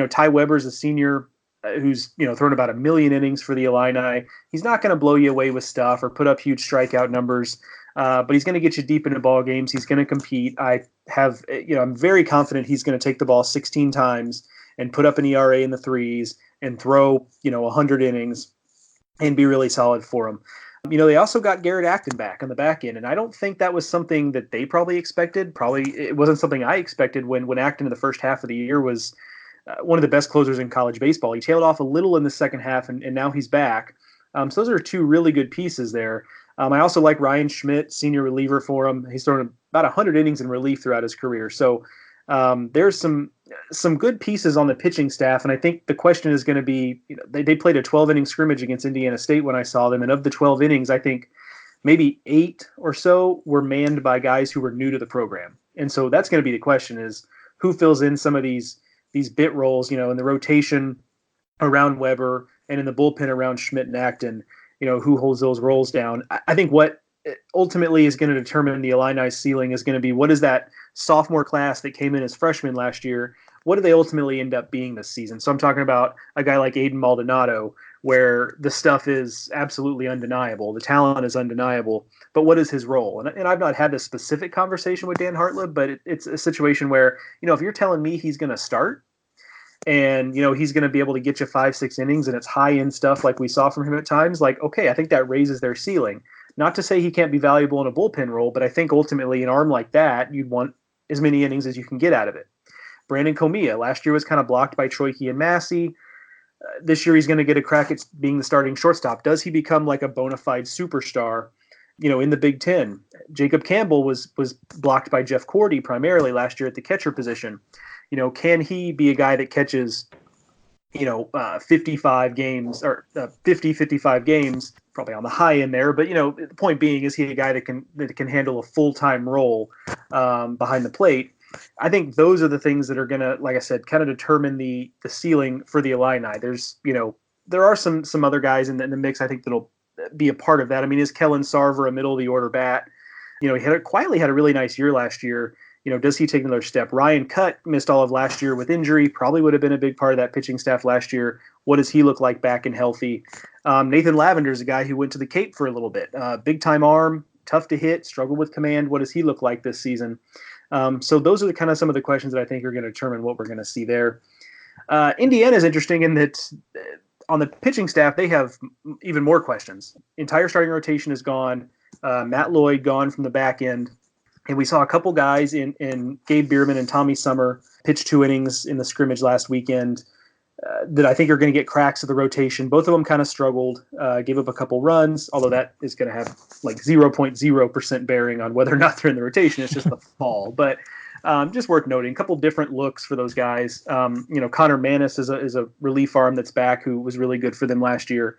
Ty Weber's a senior who's thrown about 1 million innings for the Illini. He's not going to blow you away with stuff or put up huge strikeout numbers, but he's going to get you deep into ball games. He's going to compete. I'm very confident he's going to take the ball 16 times and put up an ERA in the threes and throw 100 innings and be really solid for him. They also got Garrett Acton back on the back end, and I don't think that was something that they probably expected. Probably it wasn't something I expected when Acton in the first half of the year was one of the best closers in college baseball. He tailed off a little in the second half, and now he's back. So those are two really good pieces there. I also like Ryan Schmidt, senior reliever for him. He's thrown about 100 innings in relief throughout his career. So there's some good pieces on the pitching staff, and I think the question is going to be, they played a 12-inning scrimmage against Indiana State when I saw them, and of the 12 innings, I think maybe 8 or so were manned by guys who were new to the program. And so that's going to be the question, is who fills in some of these bit roles, in the rotation around Weber and in the bullpen around Schmidt and Acton, who holds those roles down. I think what ultimately is going to determine the Illini's ceiling is going to be, what is that sophomore class that came in as freshmen last year? What do they ultimately end up being this season? So I'm talking about a guy like Aiden Maldonado, where the stuff is absolutely undeniable. The talent is undeniable, but what is his role? And I've not had this specific conversation with Dan Hartleb, but it's a situation where, if you're telling me he's going to start and, he's going to be able to get you 5-6 innings and it's high end stuff like we saw from him at times, like, okay, I think that raises their ceiling. Not to say he can't be valuable in a bullpen role, but I think ultimately an arm like that, you'd want as many innings as you can get out of it. Brandon Comia last year was kind of blocked by Troike and Massey. This year he's going to get a crack at being the starting shortstop. Does he become like a bona fide superstar, in the Big Ten? Jacob Campbell was blocked by Jeff Cordy primarily last year at the catcher position. Can he be a guy that catches, 55 games or 55 games, probably on the high end there. But, the point being, is he a guy that can handle a full-time role behind the plate? I think those are the things that are going to, like I said, kind of determine the ceiling for the Illini. There's, there are some other guys in the mix, I think, that'll be a part of that. I mean, is Kellen Sarver a middle of the order bat? He quietly had a really nice year last year. Does he take another step? Ryan Cutt missed all of last year with injury, probably would have been a big part of that pitching staff last year. What does he look like back and healthy? Nathan Lavender is a guy who went to the Cape for a little bit. Big-time arm, tough to hit, struggled with command. What does he look like this season? So those are kind of some of the questions that I think are going to determine what we're going to see there. Indiana is interesting in that on the pitching staff, they have even more questions. Entire starting rotation is gone. Matt Lloyd gone from the back end. And we saw a couple guys in Gabe Bierman and Tommy Summer pitch 2 innings in the scrimmage last weekend that I think are going to get cracks of the rotation. Both of them kind of struggled, gave up a couple runs, although that is going to have like 0.0% bearing on whether or not they're in the rotation. It's just the fall. But just worth noting, a couple different looks for those guys. Connor Manis is a relief arm that's back who was really good for them last year.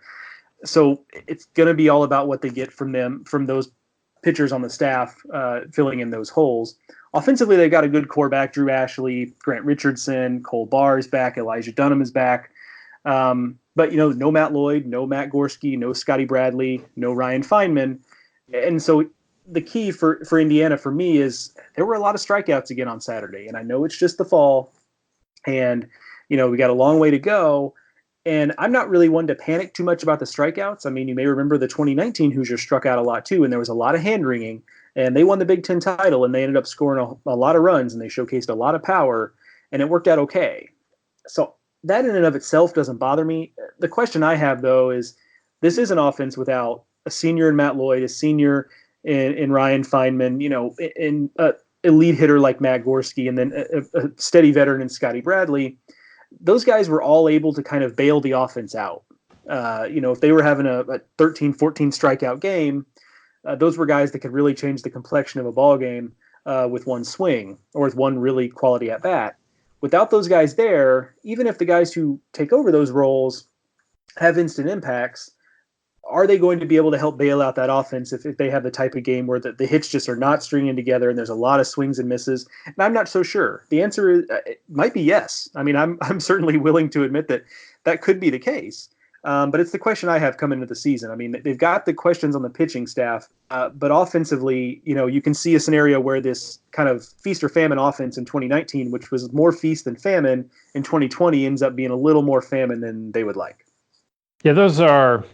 So it's going to be all about what they get from those pitchers on the staff filling in those holes. Offensively, they've got a good core back. Drew Ashley, Grant Richardson, Cole Barr is back, Elijah Dunham is back. But, no Matt Lloyd, no Matt Gorski, no Scotty Bradley, no Ryan Feynman. And so the key for Indiana for me is there were a lot of strikeouts again on Saturday. And I know it's just the fall and, we got a long way to go. And I'm not really one to panic too much about the strikeouts. I mean, you may remember the 2019 Hoosiers struck out a lot too, and there was a lot of hand-wringing. And they won the Big Ten title, and they ended up scoring a lot of runs, and they showcased a lot of power, and it worked out okay. So that in and of itself doesn't bother me. The question I have, though, is this is an offense without a senior in Matt Lloyd, a senior in Ryan Feynman, in elite hitter like Matt Gorski, and then a steady veteran in Scotty Bradley. Those guys were all able to kind of bail the offense out. If they were having a 13, 14 strikeout game, those were guys that could really change the complexion of a ball game with one swing or with one really quality at bat. Without those guys there, even if the guys who take over those roles have instant impacts, are they going to be able to help bail out that offense if they have the type of game where the hits just are not stringing together and there's a lot of swings and misses? And I'm not so sure. The answer is, it might be yes. I mean, I'm certainly willing to admit that could be the case. But it's the question I have coming into the season. I mean, they've got the questions on the pitching staff, but offensively, you can see a scenario where this kind of feast or famine offense in 2019, which was more feast than famine, in 2020 ends up being a little more famine than they would like. Yeah, those are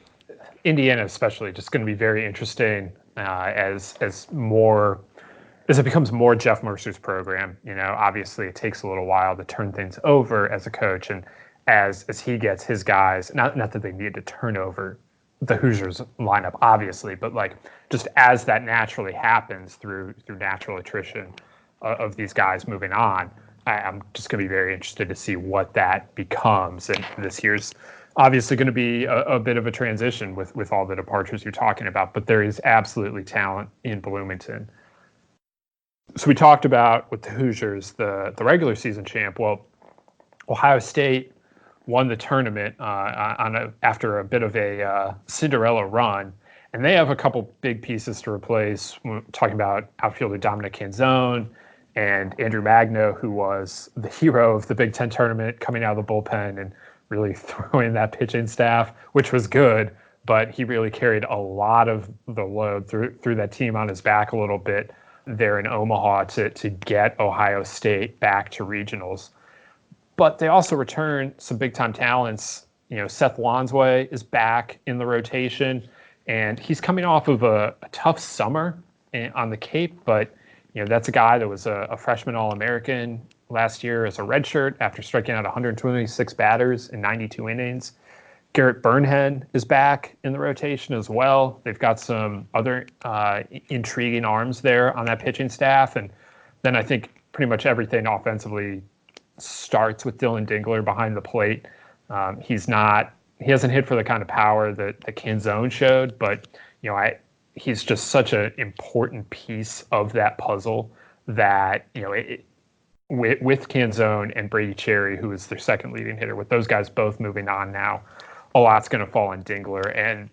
Indiana, especially, just going to be very interesting as it becomes more Jeff Mercer's program. Obviously, it takes a little while to turn things over as a coach, and as he gets his guys, not that they need to turn over the Hoosiers lineup, obviously, but like just as that naturally happens through natural attrition of these guys moving on, I'm just going to be very interested to see what that becomes. And this year's obviously going to be a bit of a transition with all the departures you're talking about, but there is absolutely talent in Bloomington. So we talked about with the Hoosiers, the regular season champ. Well, Ohio State won the tournament after a bit of a Cinderella run, and they have a couple big pieces to replace. We're talking about outfielder Dominic Canzone and Andrew Magno, who was the hero of the Big Ten tournament, coming out of the bullpen and really throwing that pitching staff, which was good, but he really carried a lot of the load through that team on his back a little bit there in Omaha to get Ohio State back to regionals. But they also return some big-time talents. Seth Lonsway is back in the rotation, and he's coming off of a tough summer on the Cape, but that's a guy that was a freshman All-American last year as a redshirt after striking out 126 batters in 92 innings. Garrett Burnhead is back in the rotation as well. They've got some other intriguing arms there on that pitching staff. And then I think pretty much everything offensively starts with Dylan Dingler behind the plate. He hasn't hit for the kind of power that Canzone showed, but he's just such an important piece of that puzzle that with Canzone and Brady Cherry, who is their second leading hitter, with those guys both moving on now, a lot's going to fall on Dingler. And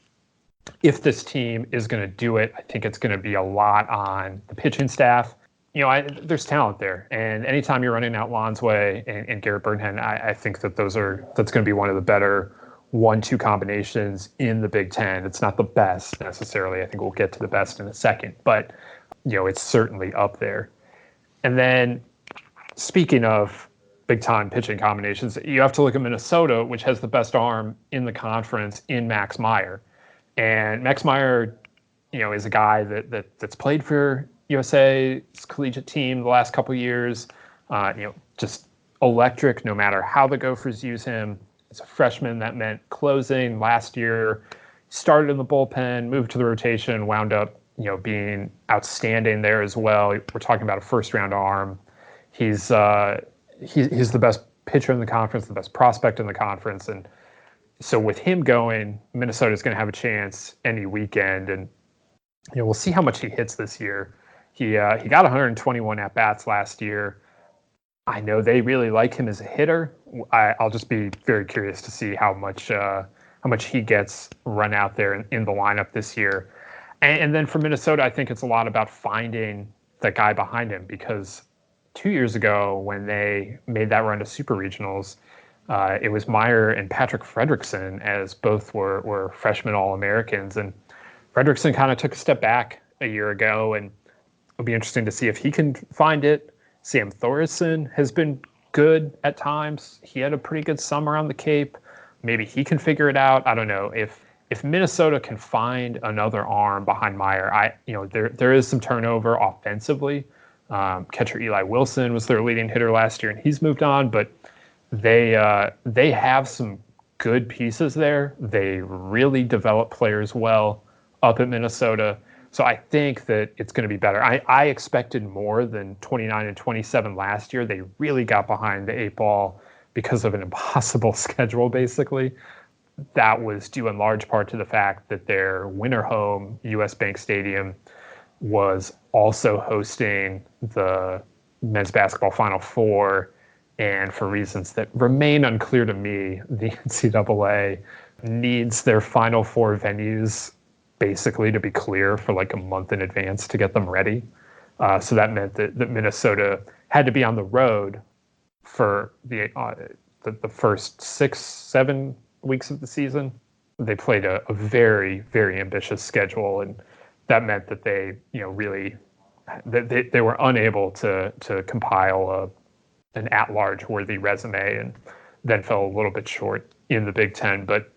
if this team is going to do it, I think it's going to be a lot on the pitching staff. There's talent there. And anytime you're running out Lonsway and Garrett Burnhead, I think that's going to be one of the better 1-2 combinations in the Big Ten. It's not the best necessarily. I think we'll get to the best in a second, but it's certainly up there. And then speaking of big-time pitching combinations, you have to look at Minnesota, which has the best arm in the conference in Max Meyer. And Max Meyer, is a guy that's played for USA's collegiate team the last couple of years. Just electric no matter how the Gophers use him. As a freshman, that meant closing last year. Started in the bullpen, moved to the rotation, wound up being outstanding there as well. We're talking about a first-round arm. He's the best pitcher in the conference, the best prospect in the conference. And so with him going, Minnesota's going to have a chance any weekend. And, we'll see how much he hits this year. He got 121 at-bats last year. I know they really like him as a hitter. I'll just be very curious to see how much he gets run out there in the lineup this year. And then for Minnesota, I think it's a lot about finding that guy behind him, because 2 years ago when they made that run to super regionals, it was Meyer and Patrick Fredrickson, as both were freshman All-Americans. And Fredrickson kind of took a step back a year ago, and it'll be interesting to see if he can find it. Sam Thoresen has been good at times. He had a pretty good summer on the Cape. Maybe he can figure it out. I don't know. If Minnesota can find another arm behind Meyer, there is some turnover offensively. Catcher Eli Wilson was their leading hitter last year, and he's moved on. But they have some good pieces there. They really develop players well up at Minnesota. So I think that it's going to be better. I expected more than 29 and 27 last year. They really got behind the 8 ball because of an impossible schedule, basically. That was due in large part to the fact that their winter home, US Bank Stadium, was also hosting the men's basketball Final Four. And for reasons that remain unclear to me, the NCAA needs their Final Four venues basically to be clear for like a month in advance to get them ready. So that meant that Minnesota had to be on the road for the first 6-7 weeks of the season. they played a very, very ambitious schedule, and that meant that they, really they were unable to compile an at-large worthy resume, and then fell a little bit short in the Big Ten. But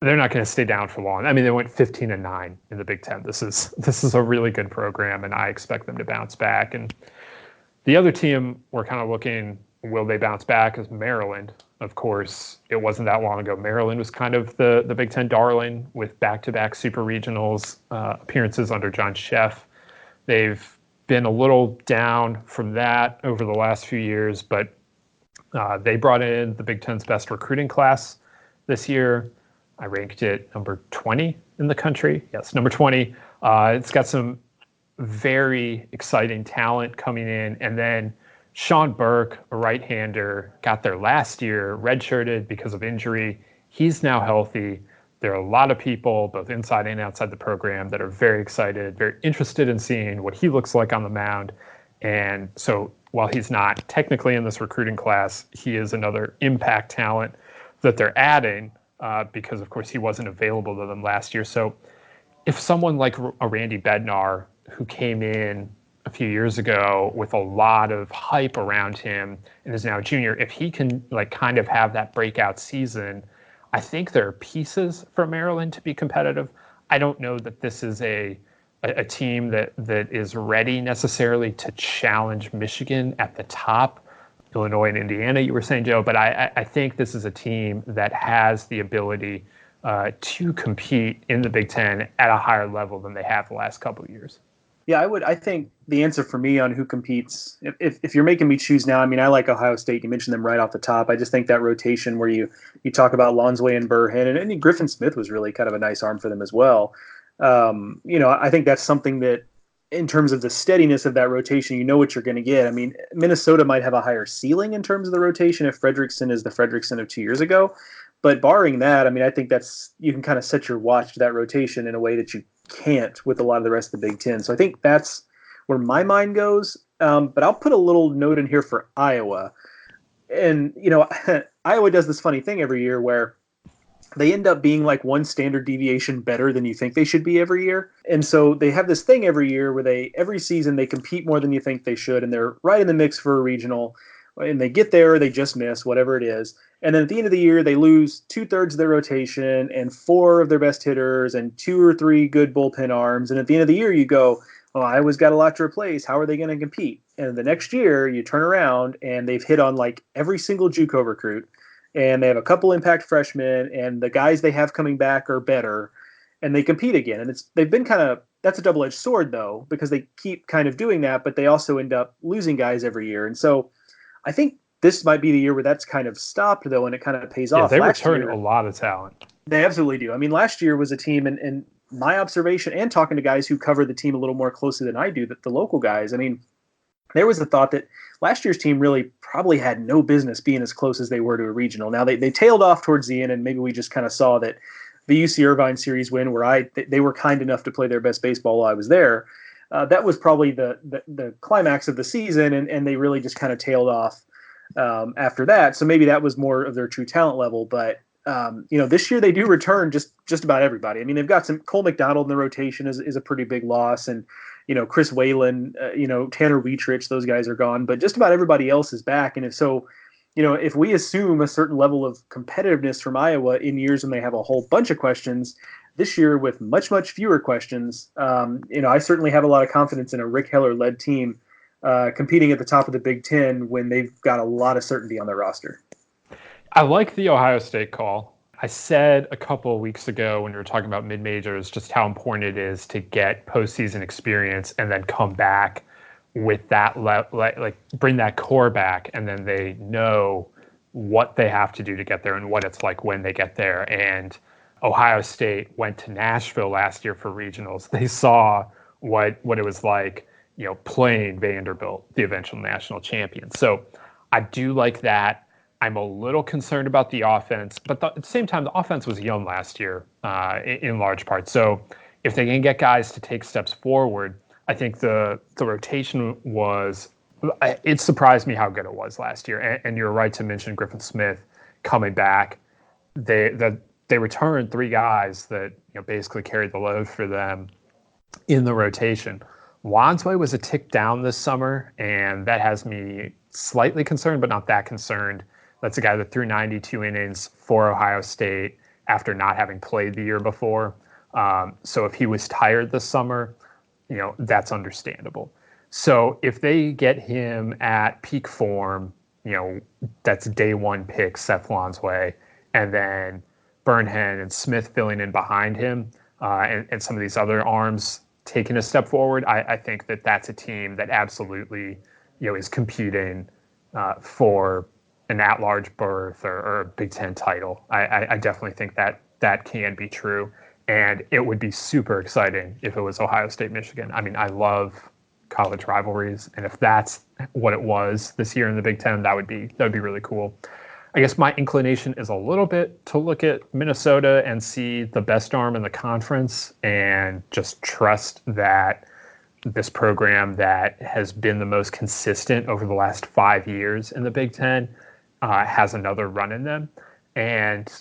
they're not going to stay down for long. I mean, they went 15-9 in the Big Ten. This is a really good program, and I expect them to bounce back. And the other team we're kind of looking, will they bounce back, is Maryland. Of course, it wasn't that long ago. Maryland was kind of the Big Ten darling with back-to-back super regionals appearances under John Sheff. They've been a little down from that over the last few years, but they brought in the Big Ten's best recruiting class this year. I ranked it number 20 in the country. Yes, number 20. It's got some very exciting talent coming in. And then Sean Burke, a right-hander, got there last year, redshirted because of injury. He's now healthy. There are a lot of people, both inside and outside the program, that are very excited, very interested in seeing what he looks like on the mound. And so while he's not technically in this recruiting class, he is another impact talent that they're adding because, of course, he wasn't available to them last year. So if someone like a Randy Bednar, who came in a few years ago with a lot of hype around him and is now a junior, if he can kind of have that breakout season, I think there are pieces for Maryland to be competitive. I don't know that this is a team that is ready necessarily to challenge Michigan at the top. Illinois and Indiana, you were saying, Joe, but I think this is a team that has the ability to compete in the Big Ten at a higher level than they have the last couple of years. Yeah, I think the answer for me on who competes, if you're making me choose now, I mean, I like Ohio State. You mentioned them right off the top. I just think that rotation where you talk about Lonsway and Burhan, and Griffin Smith was really kind of a nice arm for them as well. I think that's something that, in terms of the steadiness of that rotation, you know what you're going to get. I mean, Minnesota might have a higher ceiling in terms of the rotation if Fredrickson is the Fredrickson of 2 years ago. But barring that, I mean, I think you can kind of set your watch to that rotation in a way that you can't with a lot of the rest of the Big Ten. So I think that's where my mind goes. But I'll put a little note in here for Iowa. And, Iowa does this funny thing every year where they end up being like one standard deviation better than you think they should be every year. And so they have this thing every year where every season they compete more than you think they should, and they're right in the mix for a regional, and they get there, or they just miss, whatever it is. And then at the end of the year, they lose 2/3 of their rotation and 4 of their best hitters and 2 or 3 good bullpen arms. And at the end of the year, you go, oh, Iowa's got a lot to replace. How are they going to compete? And the next year, you turn around and they've hit on like every single JUCO recruit. And they have a couple impact freshmen, and the guys they have coming back are better, and they compete again. And they've been that's a double-edged sword, though, because they keep kind of doing that, but they also end up losing guys every year. And so I think this might be the year where that's kind of stopped, though, and it kind of pays off. They return a lot of talent. They absolutely do. I mean, last year was a team, and my observation, and talking to guys who cover the team a little more closely than I do, that the local guys, I mean, there was the thought that last year's team really probably had no business being as close as they were to a regional. Now, they tailed off towards the end, and maybe we just kind of saw that the UC Irvine series win, where they were kind enough to play their best baseball while I was there. That was probably the climax of the season, and they really just kind of tailed off after that. So maybe that was more of their true talent level. But this year they do return just about everybody. I mean, they've got some Cole McDonald in the rotation is a pretty big loss, and Chris Whalen, Tanner Wietrich, those guys are gone, but just about everybody else is back. And if we assume a certain level of competitiveness from Iowa in years when they have a whole bunch of questions, this year with much, much fewer questions, I certainly have a lot of confidence in a Rick Heller-led team competing at the top of the Big Ten when they've got a lot of certainty on their roster. I like the Ohio State call. I said a couple of weeks ago when we were talking about mid-majors just how important it is to get postseason experience and then come back with that, bring that core back, and then they know what they have to do to get there and what it's like when they get there. And Ohio State went to Nashville last year for regionals. They saw what it was like, playing Vanderbilt, the eventual national champion. So I do like that. I'm a little concerned about the offense, but at the same time, the offense was young last year in large part. So if they can get guys to take steps forward, I think the rotation it surprised me how good it was last year. And you're right to mention Griffin Smith coming back. The they returned 3 guys that basically carried the load for them in the rotation. Wansway was a tick down this summer, and that has me slightly concerned, but not that concerned. That's a guy that threw 92 innings for Ohio State after not having played the year before. So if he was tired this summer, that's understandable. So if they get him at peak form, that's day 1 pick, Seth Wansway, and then Burnhen and Smith filling in behind him, and some of these other arms taking a step forward, I think that's a team that absolutely, is competing for an at-large berth or a Big Ten title. I definitely think that can be true, and it would be super exciting if it was Ohio State, Michigan. I mean, I love college rivalries, and if that's what it was this year in the Big Ten, that would be really cool. I guess my inclination is a little bit to look at Minnesota and see the best arm in the conference and just trust that this program that has been the most consistent over the last 5 years in the Big Ten has another run in them. And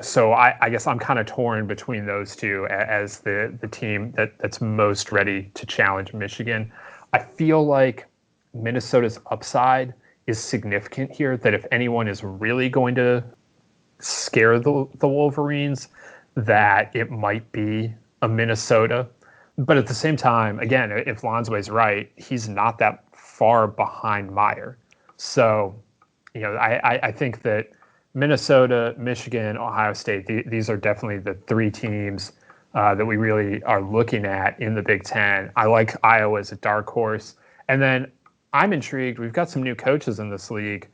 so I guess I'm kind of torn between those two as the team that's most ready to challenge Michigan. I feel like Minnesota's upside is significant here, that if anyone is really going to scare the Wolverines, that it might be a Minnesota. But at the same time, again, if Wansway's right, he's not that far behind Meyer. So, I think that Minnesota, Michigan, Ohio State, these are definitely the 3 teams that we really are looking at in the Big Ten. I like Iowa as a dark horse. And then I'm intrigued. We've got some new coaches in this league.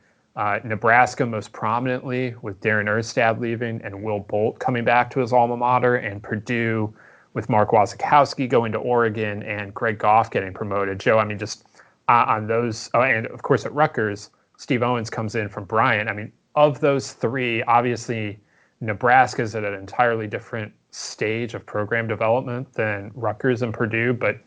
Nebraska most prominently with Darren Erstad leaving and Will Bolt coming back to his alma mater, and Purdue with Mark Wasikowski going to Oregon and Greg Goff getting promoted. Joe, I mean, just on those, and of course at Rutgers, Steve Owens comes in from Bryant. I mean, of those 3, obviously Nebraska's at an entirely different stage of program development than Rutgers and Purdue, but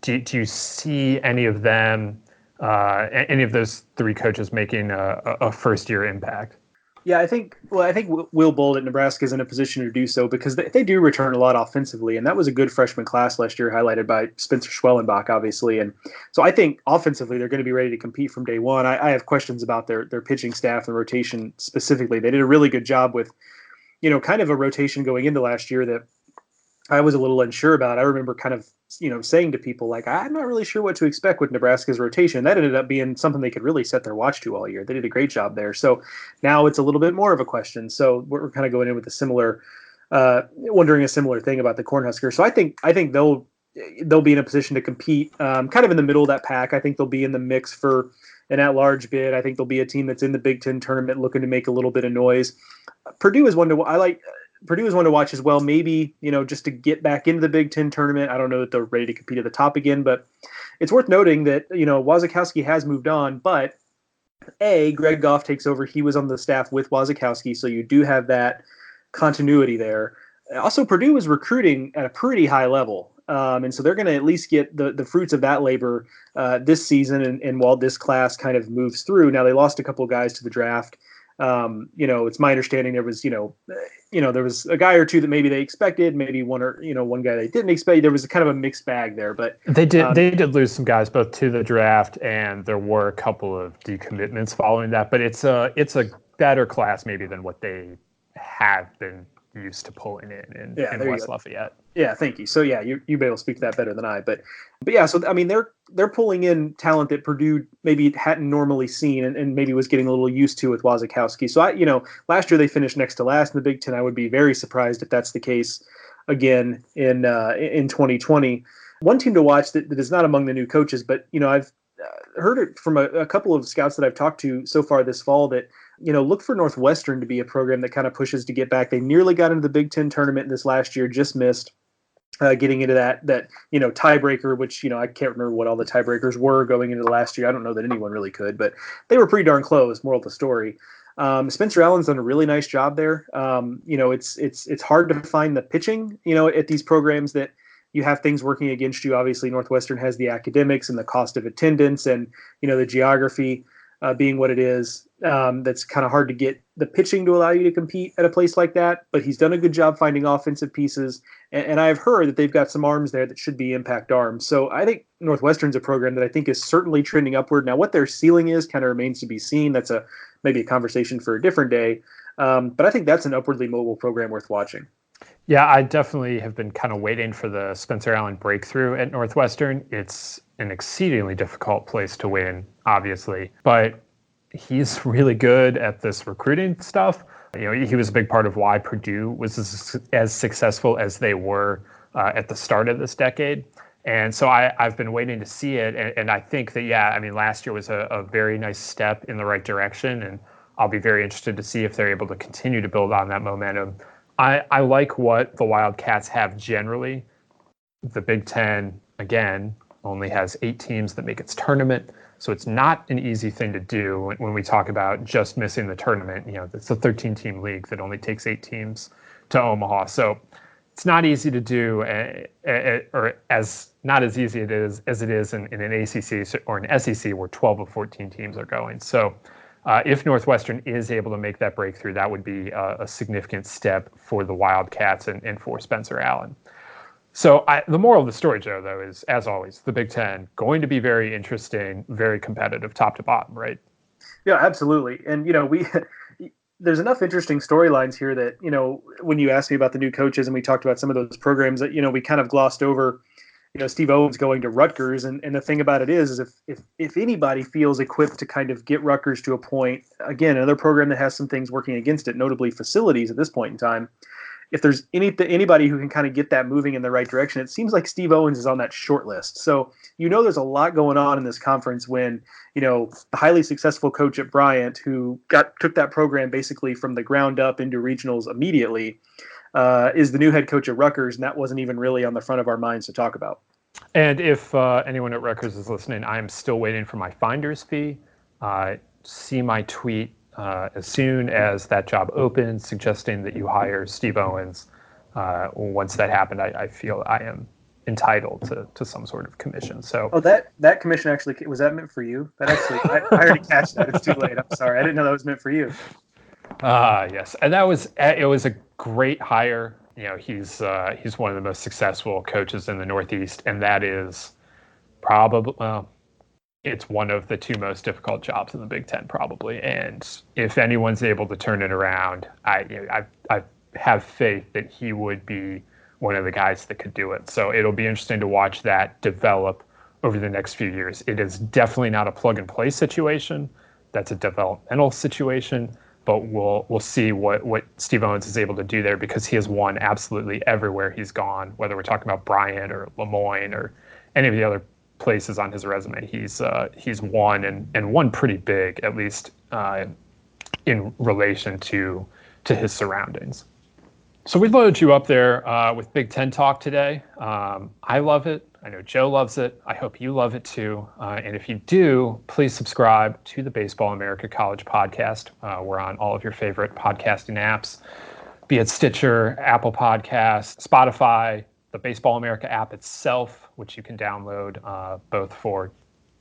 do you see any of them, any of those 3 coaches making a first-year impact? Yeah, I think Will Bolt at Nebraska is in a position to do so because they do return a lot offensively, and that was a good freshman class last year, highlighted by Spencer Schwellenbach, obviously. And so I think offensively they're going to be ready to compete from day one. I have questions about their pitching staff and rotation specifically. They did a really good job with, kind of a rotation going into last year that I was a little unsure about. I remember kind of, saying to people like, I'm not really sure what to expect with Nebraska's rotation. That ended up being something they could really set their watch to all year. They did a great job there. So now it's a little bit more of a question. So we're kind of going in with a similar, wondering a similar thing about the Cornhuskers. So I think they'll be in a position to compete, kind of in the middle of that pack. I think they'll be in the mix for an at-large bid. I think they'll be a team that's in the Big Ten tournament looking to make a little bit of noise. Purdue is one to watch as well. Maybe, just to get back into the Big Ten tournament. I don't know that they're ready to compete at the top again, but it's worth noting that, Wasikowski has moved on, but Greg Goff takes over. He was on the staff with Wasikowski, so you do have that continuity there. Also, Purdue is recruiting at a pretty high level. And so they're going to at least get the fruits of that labor this season. And while this class kind of moves through, now they lost a couple of guys to the draft. It's my understanding there was, there was a guy or two that maybe they expected, maybe one guy they didn't expect. There was a kind of a mixed bag there, but they did lose some guys both to the draft, and there were a couple of decommitments following that. But it's a better class maybe than what they have been used to pulling in West Lafayette. Yeah, thank you. So yeah, you'll be able to speak to that better than I. But yeah, so I mean they're pulling in talent that Purdue maybe hadn't normally seen and maybe was getting a little used to with Wasikowski. So last year they finished next to last in the Big Ten. I would be very surprised if that's the case again in 2020. One team to watch that is not among the new coaches, but I've heard it from a couple of scouts that I've talked to so far this fall that look for Northwestern to be a program that kind of pushes to get back. They nearly got into the Big Ten tournament this last year, just missed getting into that tiebreaker, which, I can't remember what all the tiebreakers were going into the last year. I don't know that anyone really could, but they were pretty darn close, moral of the story. Spencer Allen's done a really nice job there. It's hard to find the pitching, at these programs that you have things working against you. Obviously, Northwestern has the academics and the cost of attendance and, the geography. being what it is. That's kind of hard to get the pitching to allow you to compete at a place like that. But he's done a good job finding offensive pieces. And I've heard that they've got some arms there that should be impact arms. So I think Northwestern's a program that I think is certainly trending upward. Now, what their ceiling is kind of remains to be seen. That's maybe a conversation for a different day. But I think that's an upwardly mobile program worth watching. Yeah, I definitely have been kind of waiting for the Spencer Allen breakthrough at Northwestern. It's an exceedingly difficult place to win, obviously, but he's really good at this recruiting stuff. He was a big part of why Purdue was as successful as they were at the start of this decade. And so I've been waiting to see it. And I think that, last year was a very nice step in the right direction. And I'll be very interested to see if they're able to continue to build on that momentum. I like what the Wildcats have generally. The Big Ten, again, only has 8 teams that make its tournament. So it's not an easy thing to do when we talk about just missing the tournament. It's a 13-team league that only takes 8 teams to Omaha. So it's not easy to do, or as not as easy as it is in an ACC or an SEC where 12 of 14 teams are going. So if Northwestern is able to make that breakthrough, that would be a significant step for the Wildcats and for Spencer Allen. So the moral of the story, Joe, though, is, as always, the Big Ten going to be very interesting, very competitive, top to bottom, right? Yeah, absolutely. And, there's enough interesting storylines here that, when you asked me about the new coaches and we talked about some of those programs that, we kind of glossed over, Steve Owens going to Rutgers. And the thing about it is if anybody feels equipped to kind of get Rutgers to a point, again, another program that has some things working against it, notably facilities at this point in time, if there's anybody who can kind of get that moving in the right direction, it seems like Steve Owens is on that short list. So, there's a lot going on in this conference when, the highly successful coach at Bryant, who took that program basically from the ground up into regionals immediately, is the new head coach at Rutgers, and that wasn't even really on the front of our minds to talk about. And if anyone at Rutgers is listening, I'm still waiting for my finder's fee. See my tweet as soon as that job opens, suggesting that you hire Steve Owens. Once that happened, I feel I am entitled to some sort of commission. So, that commission actually, was that meant for you? That actually, I already cashed that. It's too late. I'm sorry, I didn't know that was meant for you. Yes, and it was a great hire. He's one of the most successful coaches in the Northeast, and that is probably it's one of the 2 most difficult jobs in the Big Ten, probably. And if anyone's able to turn it around, I have faith that he would be one of the guys that could do it. So it'll be interesting to watch that develop over the next few years. It is definitely not a plug-and-play situation. That's a developmental situation. But we'll see what Steve Owens is able to do there, because he has won absolutely everywhere he's gone, whether we're talking about Bryant or Lemoyne or any of the other places on his resume. He's won and won pretty big, at least in relation to his surroundings. So we loaded you up there with Big Ten talk today. I love it. I know Joe loves it. I hope you love it too. And if you do, please subscribe to the Baseball America College podcast. We're on all of your favorite podcasting apps, be it Stitcher, Apple Podcasts, Spotify, the Baseball America app itself, which you can download both for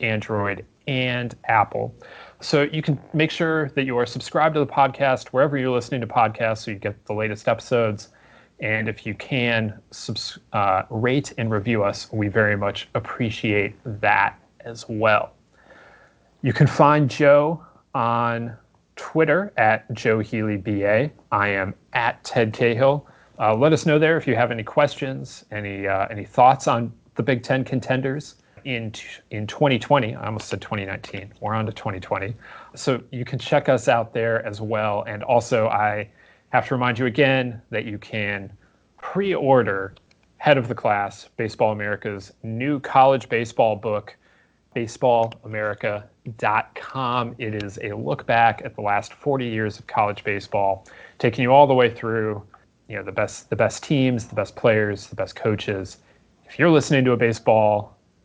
Android and Apple. So you can make sure that you are subscribed to the podcast wherever you're listening to podcasts so you get the latest episodes. And if you can rate and review us, we very much appreciate that as well. You can find Joe on Twitter at Joe Healy BA. I am at Ted Cahill. Let us know there if you have any questions, any thoughts on the Big Ten contenders in 2020. I almost said 2019. We're on to 2020. So you can check us out there as well. And also, I have to remind you again that you can pre-order Head of the Class, Baseball America's new college baseball book, baseballamerica.com. It is a look back at the last 40 years of college baseball, taking you all the way through, the best teams, the best players, the best coaches. If you're listening to a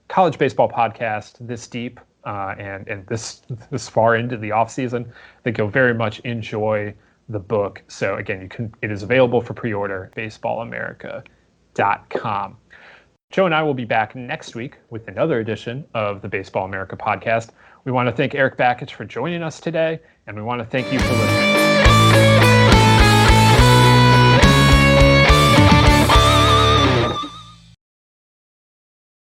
college baseball podcast this deep and this far into the off season, I think you'll very much enjoy the book. So again, it is available for pre-order, baseballamerica.com. Joe and I will be back next week with another edition of the Baseball America podcast. We want to thank Erik Bakich for joining us today, and we want to thank you for listening.